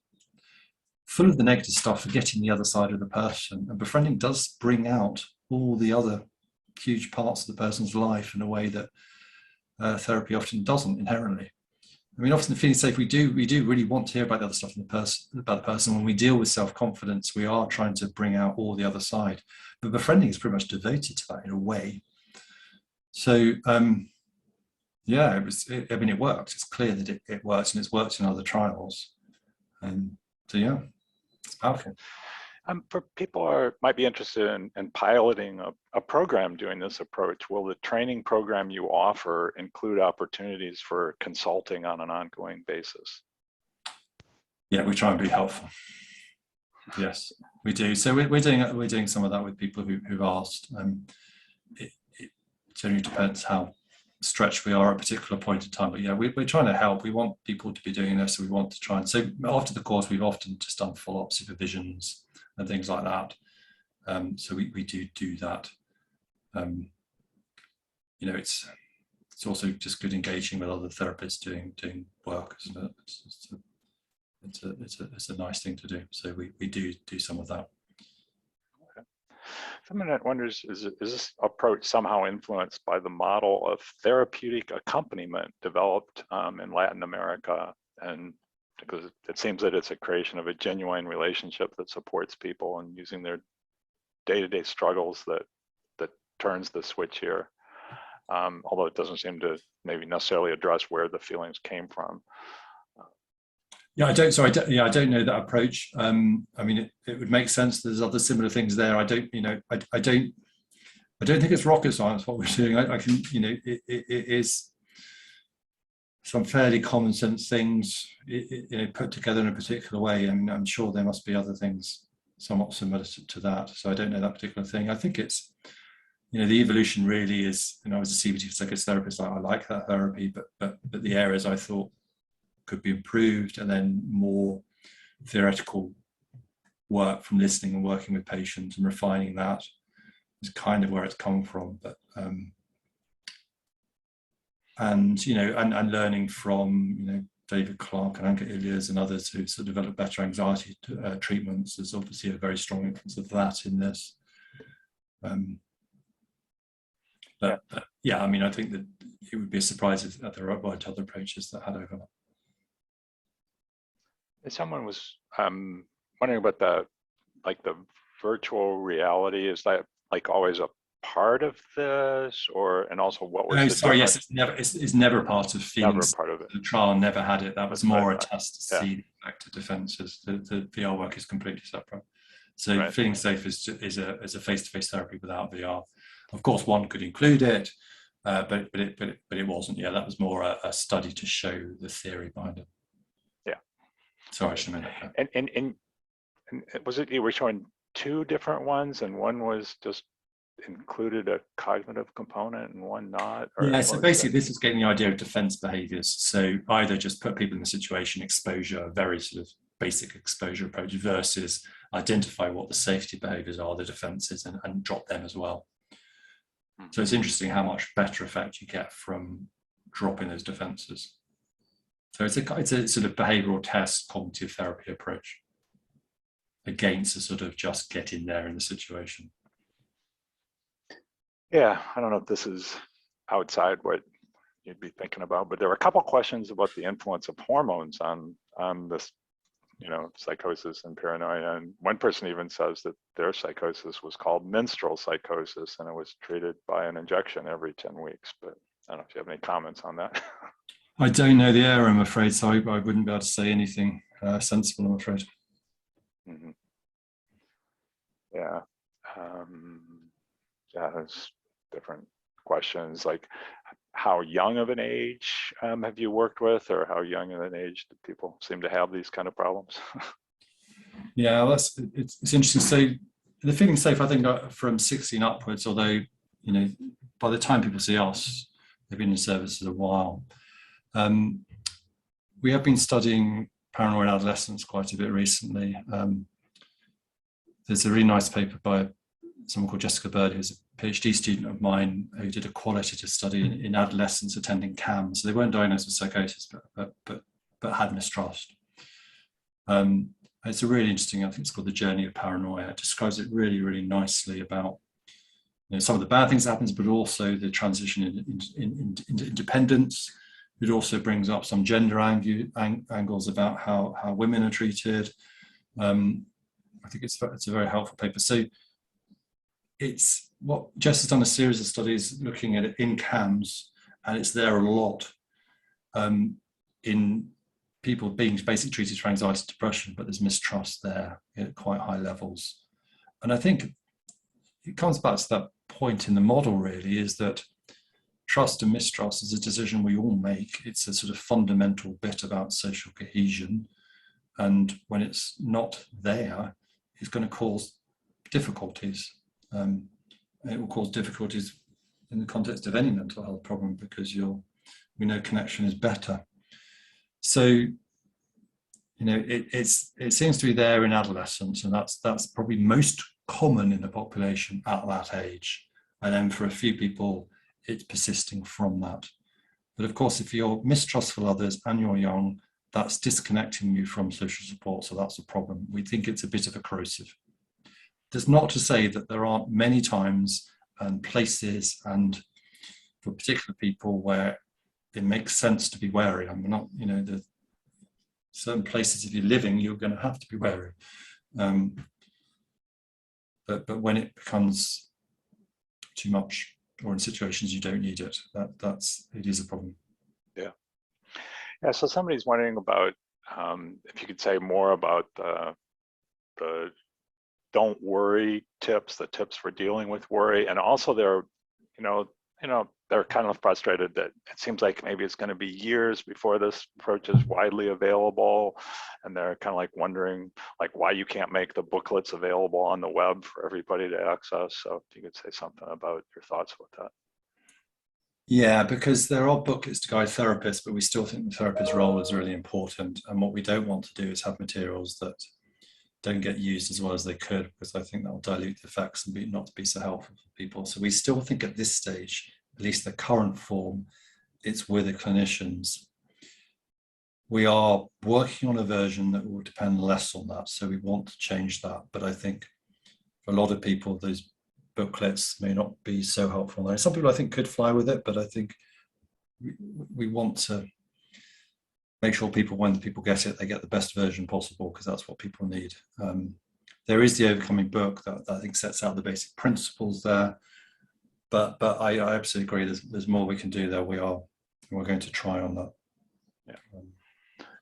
full of the negative stuff, forgetting the other side of the person. And befriending does bring out all the other huge parts of the person's life in a way that therapy often doesn't inherently. I mean, often the feeling safe, we do really want to hear about the other stuff about the person. When we deal with self-confidence, we are trying to bring out all the other side. But befriending is pretty much devoted to that in a way. So, yeah, it works. It's clear that it works, and it's worked in other trials. So, yeah, it's powerful. For people who might be interested in piloting a program doing this approach, will the training program you offer include opportunities for consulting on an ongoing basis? Yeah, we try and be helpful. Yes, we do. So we're doing some of that with people who've asked. It generally depends how stretched we are at a particular point in time. But yeah, we're trying to help. We want people to be doing this, so we want to try and. So after the course, we've often just done follow-up supervisions and things like that. So we do that. It's also just good engaging with other therapists doing work, isn't it? It's a nice thing to do. So we do some of that. Okay. Someone that wonders, is this approach somehow influenced by the model of therapeutic accompaniment developed in Latin America? And because it seems that it's a creation of a genuine relationship that supports people and using their day-to-day struggles that turns the switch here. Although it doesn't seem to maybe necessarily address where the feelings came from. Yeah, I don't know that approach. I mean, it would make sense. There's other similar things there. I don't think it's rocket science what we're doing. I can, it is some fairly common sense things put together in a particular way, and I'm sure there must be other things somewhat similar to that. So I don't know that particular thing. I think it's, the evolution really is. I was a CBT psychotherapist. I like that therapy, but the areas I thought could be improved, and then more theoretical work from listening and working with patients and refining that is kind of where it's come from. But and learning from David Clark and Anka Ilias and others who sort of developed better anxiety treatments. There's obviously a very strong influence of that in this. But yeah, I mean, I think that it would be a surprise if there weren't other approaches that had overlap. Someone was wondering about the virtual reality. Is that like always a part of this, or and also what was Oh, the sorry, yes, difference? it's never part of Never a feelings. part of it. The trial never had it. That was more a Right. test to Yeah. see the effect of defences. The VR work is completely separate. So Right. feeling safe is a face-to-face therapy without VR. Of course, one could include it, but it wasn't. Yeah, that was more a study to show the theory behind it. Yeah. Sorry, I should have made that. And was it you were showing two different ones, and one was just included a cognitive component and one not? Or Yeah, so what was basically that? this is getting the idea of defense behaviors. So either just put people in the situation, exposure, very sort of basic exposure approach, versus identify what the safety behaviors are, the defenses, and drop them as well. So it's interesting how much better effect you get from dropping those defenses. So it's a sort of behavioral test, cognitive therapy approach against a sort of just get in there in the situation. Yeah, I don't know if this is outside what you'd be thinking about, but there were a couple questions about the influence of hormones on this, psychosis and paranoia. And one person even says that their psychosis was called menstrual psychosis, and it was treated by an injection every 10 weeks. But I don't know if you have any comments on that. I don't know the area, I'm afraid, so I wouldn't be able to say anything sensible, I'm afraid. Mm-hmm. Yeah. Yeah, there's different questions like how young of an age have you worked with, or how young of an age do people seem to have these kind of problems? Yeah, it's interesting. So the feeling safe, I think, from 16 upwards, although, by the time people see us, they've been in service a while. We have been studying paranoia in adolescents quite a bit recently. There's a really nice paper by someone called Jessica Bird, who's a PhD student of mine, who did a qualitative study in adolescents attending CAMS. So they weren't diagnosed with psychosis, but had mistrust. It's a really interesting, I think it's called The Journey of Paranoia. It describes it really, really nicely about some of the bad things that happens, but also the transition into independence. It also brings up some gender angles about how women are treated. I think it's a very helpful paper. So it's what Jess has done a series of studies looking at it in CAMS, and it's there a lot in people being basically treated for anxiety and depression, but there's mistrust there at quite high levels. And I think it comes back to that point in the model, really, is that trust and mistrust is a decision we all make. It's a sort of fundamental bit about social cohesion. And when it's not there, it's going to cause difficulties. It will cause difficulties in the context of any mental health problem, because we know connection is better. So, it seems to be there in adolescence, and that's probably most common in the population at that age. And then for a few people, it's persisting from that. But of course, if you're mistrustful of others and you're young, that's disconnecting you from social support. So that's a problem. We think it's a bit of a corrosive. That's not to say that there aren't many times and places and for particular people where it makes sense to be wary. I'm not, the certain places, if you're living, you're going to have to be wary. But when it becomes too much, or in situations you don't need it, it is a problem. Yeah. So somebody's wondering about if you could say more about the don't worry tips, the tips for dealing with worry, and also they're kind of frustrated that it seems like maybe it's going to be years before this approach is widely available, and they're kind of like wondering like why you can't make the booklets available on the web for everybody to access. So if you could say something about your thoughts about that. Yeah, because there are booklets to guide therapists, but we still think the therapist's role is really important. And what we don't want to do is have materials that don't get used as well as they could, because I think that will dilute the effects and not be so helpful for people. So we still think at this stage, at least the current form, it's with the clinicians. We are working on a version that will depend less on that. So we want to change that. But I think for a lot of people, those booklets may not be so helpful. Some people I think could fly with it, but I think we want to make sure when people get it, they get the best version possible, because that's what people need. there is the Overcoming book that I think sets out the basic principles there. But I absolutely agree. There's more we can do there. We're going to try on that. Yeah.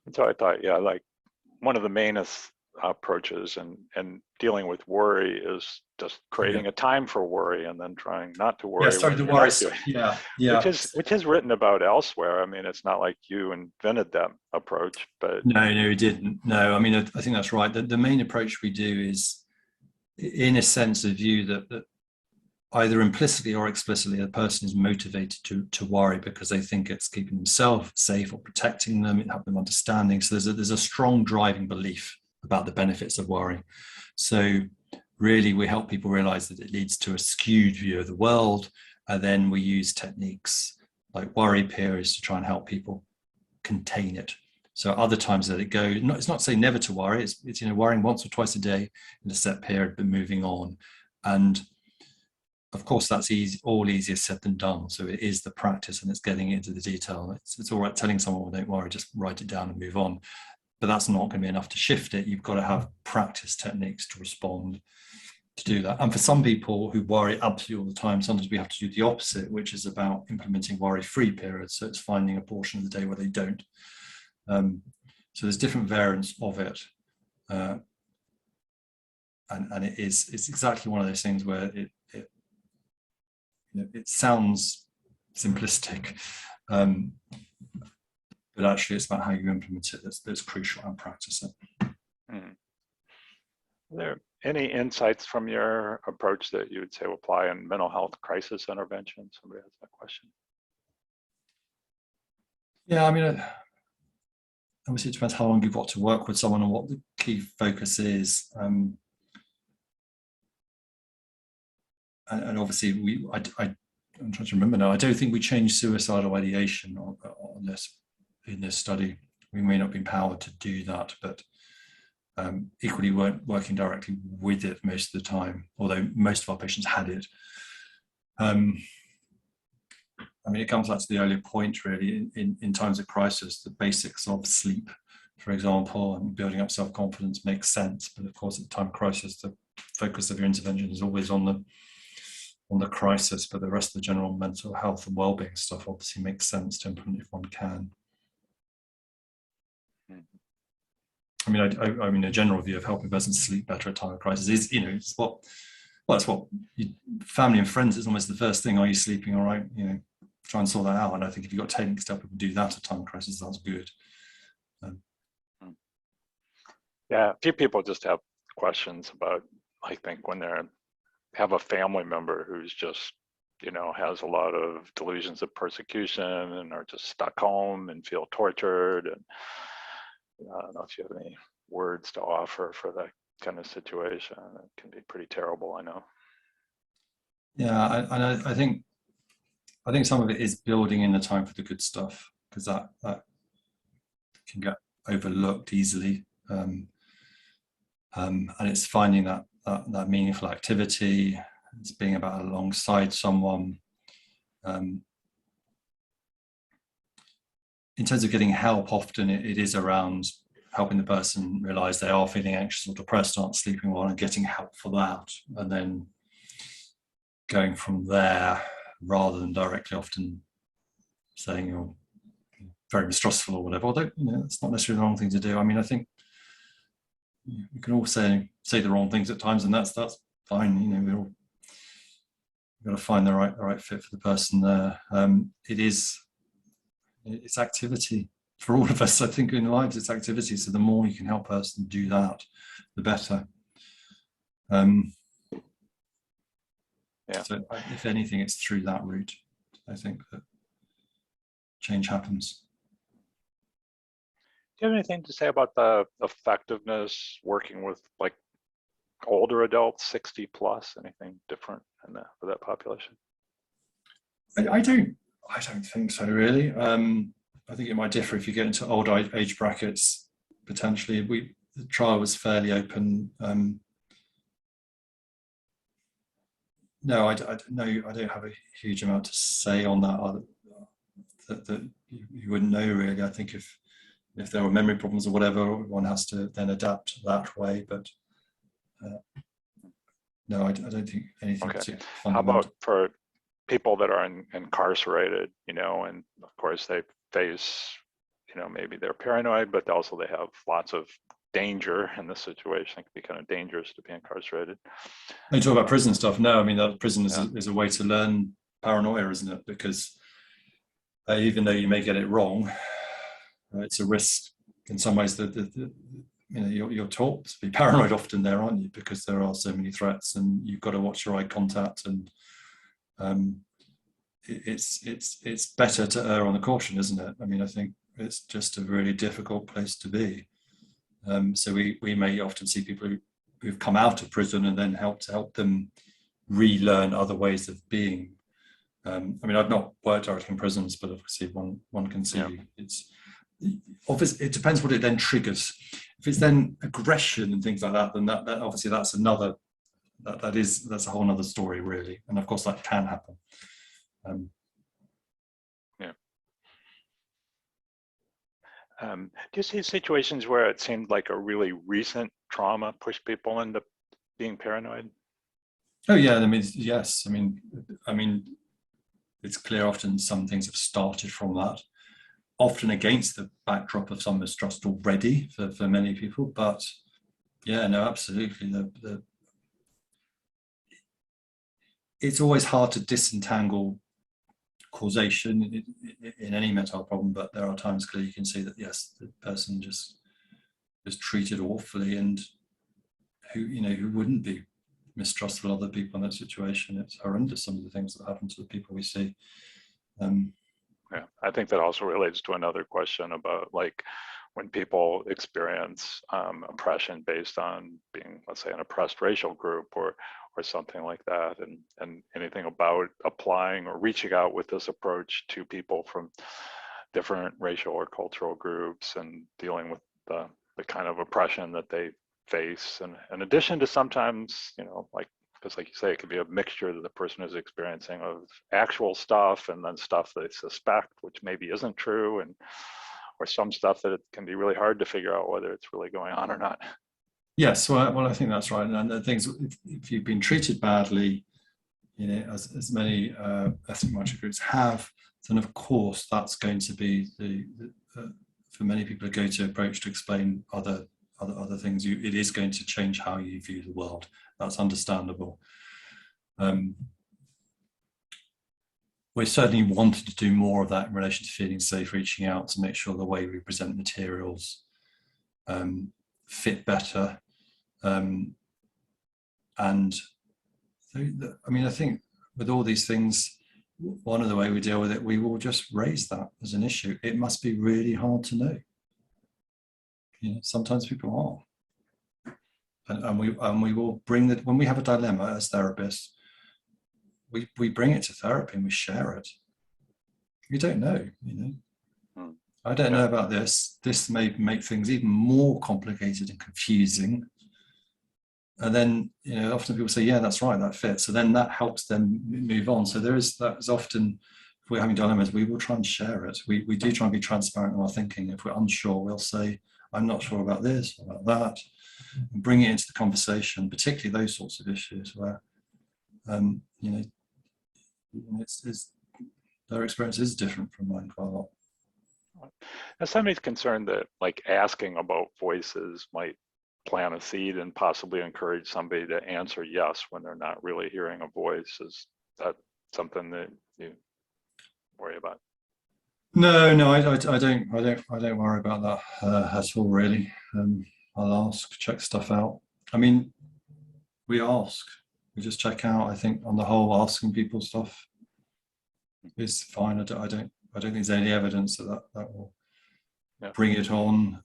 And so I thought, yeah, like one of the main approaches and dealing with worry is just creating a time for worry and then trying not to worry. Yeah, sorry, the worry. Yeah, yeah. Which is written about elsewhere. I mean, it's not like you invented that approach, but no, it didn't. No, I mean, I think that's right. The main approach we do is, in a sense, a view that either implicitly or explicitly, a person is motivated to worry because they think it's keeping themselves safe or protecting them, it helps them understanding. So there's a strong driving belief about the benefits of worry. So really, we help people realize that it leads to a skewed view of the world, and then we use techniques like worry periods to try and help people contain it. So other times that it go, it's not to say never to worry, it's worrying once or twice a day in a set period, but moving on. And of course, that's all easier said than done. So it is the practice, and it's getting into the detail. It's all right telling someone, well, don't worry, just write it down and move on. But that's not going to be enough to shift it. You've got to have practice techniques to respond to do that. And for some people who worry absolutely all the time, sometimes we have to do the opposite, which is about implementing worry-free periods. So it's finding a portion of the day where they don't. So there's different variants of it. And it's exactly one of those things where it sounds simplistic, but actually it's about how you implement it that's crucial, and practice it. Are there any insights from your approach that you would say will apply in mental health crisis intervention? Somebody has that question. Yeah, I mean, obviously it depends how long you've got to work with someone and what the key focus is. And obviously I'm trying to remember now, I don't think we changed suicidal ideation on this in this study. We may not be empowered to do that, but equally weren't working directly with it most of the time, although most of our patients had it. I mean, it comes back to the earlier point, really, in times of crisis, the basics of sleep, for example, and building up self-confidence makes sense. But of course, at the time of crisis, the focus of your intervention is always on the crisis, but the rest of the general mental health and well-being stuff obviously makes sense to implement if one can. I mean, a general view of helping persons sleep better at time of crisis is, it's what family and friends is almost the first thing. Are you sleeping all right? Try and sort that out. And I think if you've got techniques to help people do that at time of crisis, that's good. Yeah, a few people just have questions about, I think, when they have a family member who's just, has a lot of delusions of persecution and are just stuck home and feel tortured. And I don't know if you have any words to offer for that kind of situation. It can be pretty terrible, I know. Yeah, I think some of it is building in the time for the good stuff, because that can get overlooked easily. And it's finding that meaningful activity. It's being about alongside someone. In terms of getting help, often it is around helping the person realize they are feeling anxious or depressed, aren't sleeping well, and getting help for that, and then going from there, rather than directly often saying you're very mistrustful or whatever. Although it's not necessarily the wrong thing to do. I mean, I think you can all say the wrong things at times, and that's fine. We've got to find the right fit for the person there. It's activity for all of us. I think in lives it's activity. So the more you can help a person do that, the better. Yeah. So if anything, it's through that route, I think, that change happens. Do you have anything to say about the effectiveness working with like older adults, 60 plus? Anything different for that population? I don't think so, really. I think it might differ if you get into older age brackets. Potentially, the trial was fairly open. No, I don't have a huge amount to say on that. That you wouldn't know, really. I think if there were memory problems or whatever, one has to then adapt that way. But No, I don't think anything Okay. particularly How fundamental. about for people that are incarcerated, and of course they face, maybe they're paranoid, but also they have lots of danger in this situation. It can be kind of dangerous to be incarcerated. You talk about prison stuff. No, I mean, prison Yeah. is a way to learn paranoia, isn't it? Because even though you may get it wrong, it's a risk in some ways that you're taught to be paranoid often there, aren't you? Because there are so many threats, and you've got to watch your eye contact, and it's better to err on the caution, isn't it? I mean, I think it's just a really difficult place to be. So we may often see people who've come out of prison and then help them relearn other ways of being. I mean, I've not worked directly in prisons, but obviously one can see it's obviously, it depends what it then triggers. If it's then aggression and things like that, then that obviously that's a whole other story, really. And of course that can happen. Do you see situations where it seemed like a really recent trauma pushed people into being paranoid? Oh yeah, I mean, yes. I mean, it's clear often some things have started from that, often against the backdrop of some mistrust already for many people. But yeah, no, absolutely. It's always hard to disentangle causation in any mental health problem, but there are times clearly you can see that yes, the person just was treated awfully, and who wouldn't be mistrustful of other people in that situation. It's horrendous, some of the things that happen to the people we see. Yeah, I think that also relates to another question about like when people experience oppression based on being, let's say, an oppressed racial group or something like that, and anything about applying or reaching out with this approach to people from different racial or cultural groups and dealing with the kind of oppression that they face, and in addition to sometimes, like, because like you say, it could be a mixture that the person is experiencing of actual stuff and then stuff they suspect, which maybe isn't true, or some stuff that it can be really hard to figure out whether it's really going on or not. Yes, well, I think that's right. And the things, if you've been treated badly, as many ethnic minority groups have, then of course that's going to be for many people a go-to approach to explain other things. It is going to change how you view the world. That's understandable. We're certainly wanting to do more of that in relation to feeling safe, reaching out to make sure the way we present materials fit better. And I mean, I think with all these things, one of the way we deal with it, we will just raise that as an issue. It must be really hard to know. Sometimes people are, and we will bring that when we have a dilemma as therapists. We bring it to therapy and we share it. We don't know, I don't know about this. This may make things even more complicated and confusing. And then, often people say, yeah, that's right, that fits. So then that helps them move on. So that is often, if we're having dilemmas, we will try and share it. We do try and be transparent in our thinking. If we're unsure, we'll say, I'm not sure about this, or about that, and bring it into the conversation, particularly those sorts of issues where, their experience is different from mine quite a lot. Now, somebody's concerned that like asking about voices might plant a seed and possibly encourage somebody to answer yes when they're not really hearing a voice. Is that something that you worry about? No, I don't worry about that at all, really. I'll ask, check stuff out. I mean, we just check out. I think on the whole, asking people stuff is fine. I don't think there's any evidence that will bring it on.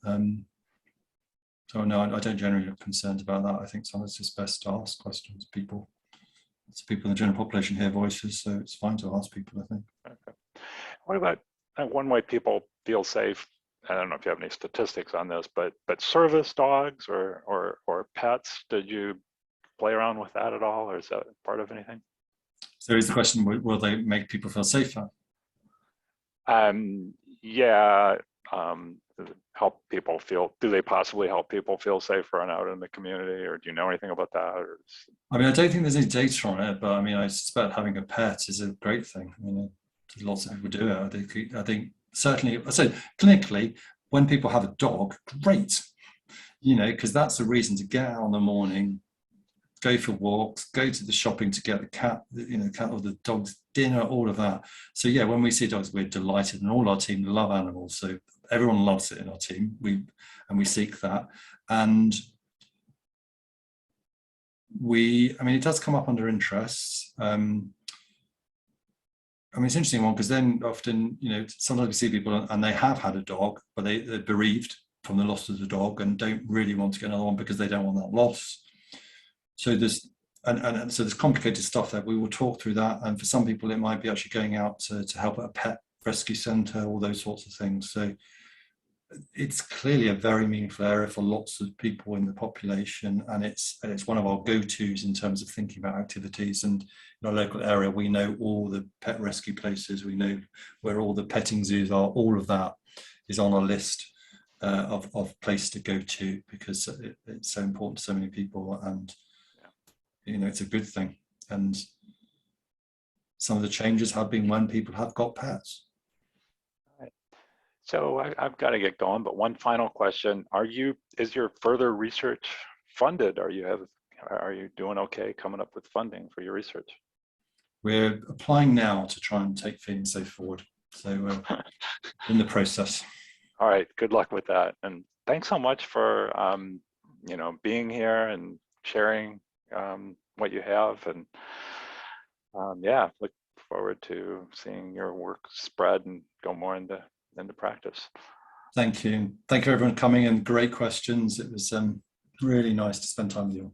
So no, I don't generally look concerned about that. I think sometimes it's just best to ask questions. People in the general population hear voices, so it's fine to ask people, I think. Okay. What about one way people feel safe? I don't know if you have any statistics on this, but service dogs or pets, did you play around with that at all, or is that part of anything? So is the question, will they make people feel safer? Yeah, help people feel, do they possibly help people feel safer and out in the community, or do you know anything about that? Or I mean, I don't think there's any data on it, but I mean, I suspect having a pet is a great thing. I mean, lots of people do it. I think certainly, so clinically, when people have a dog, great, you know, because that's a reason to get out in the morning, go for walks, go to the shopping to get the cat, you know, cat or the dog's dinner, all of that. So yeah, when we see dogs, we're delighted, and all our team love animals. So everyone loves it in our team. We seek that, and I mean, it does come up under interests. I mean, it's an interesting one because then often, you know, sometimes we see people and they have had a dog, but they're bereaved from the loss of the dog and don't really want to get another one because they don't want that loss. So there's so there's complicated stuff there. We will talk through that, and for some people, it might be actually going out to help at a pet rescue centre, all those sorts of things. So it's clearly a very meaningful area for lots of people in the population, and it's one of our go-tos in terms of thinking about activities. And in our local area, we know all the pet rescue places, we know where all the petting zoos are. All of that is on our list of places to go to, because it's so important to so many people, and you know, it's a good thing. And some of the changes have been when people have got pets. So I've got to get going, but one final question: is your further research funded? Are you doing okay coming up with funding for your research? We're applying now to try and take Feeling Safe forward. So we're in the process. All right, good luck with that, and thanks so much for you know, being here and sharing what you have, and yeah, look forward to seeing your work spread and go more into practice. Thank you. Thank you everyone coming, and great questions. It was really nice to spend time with you.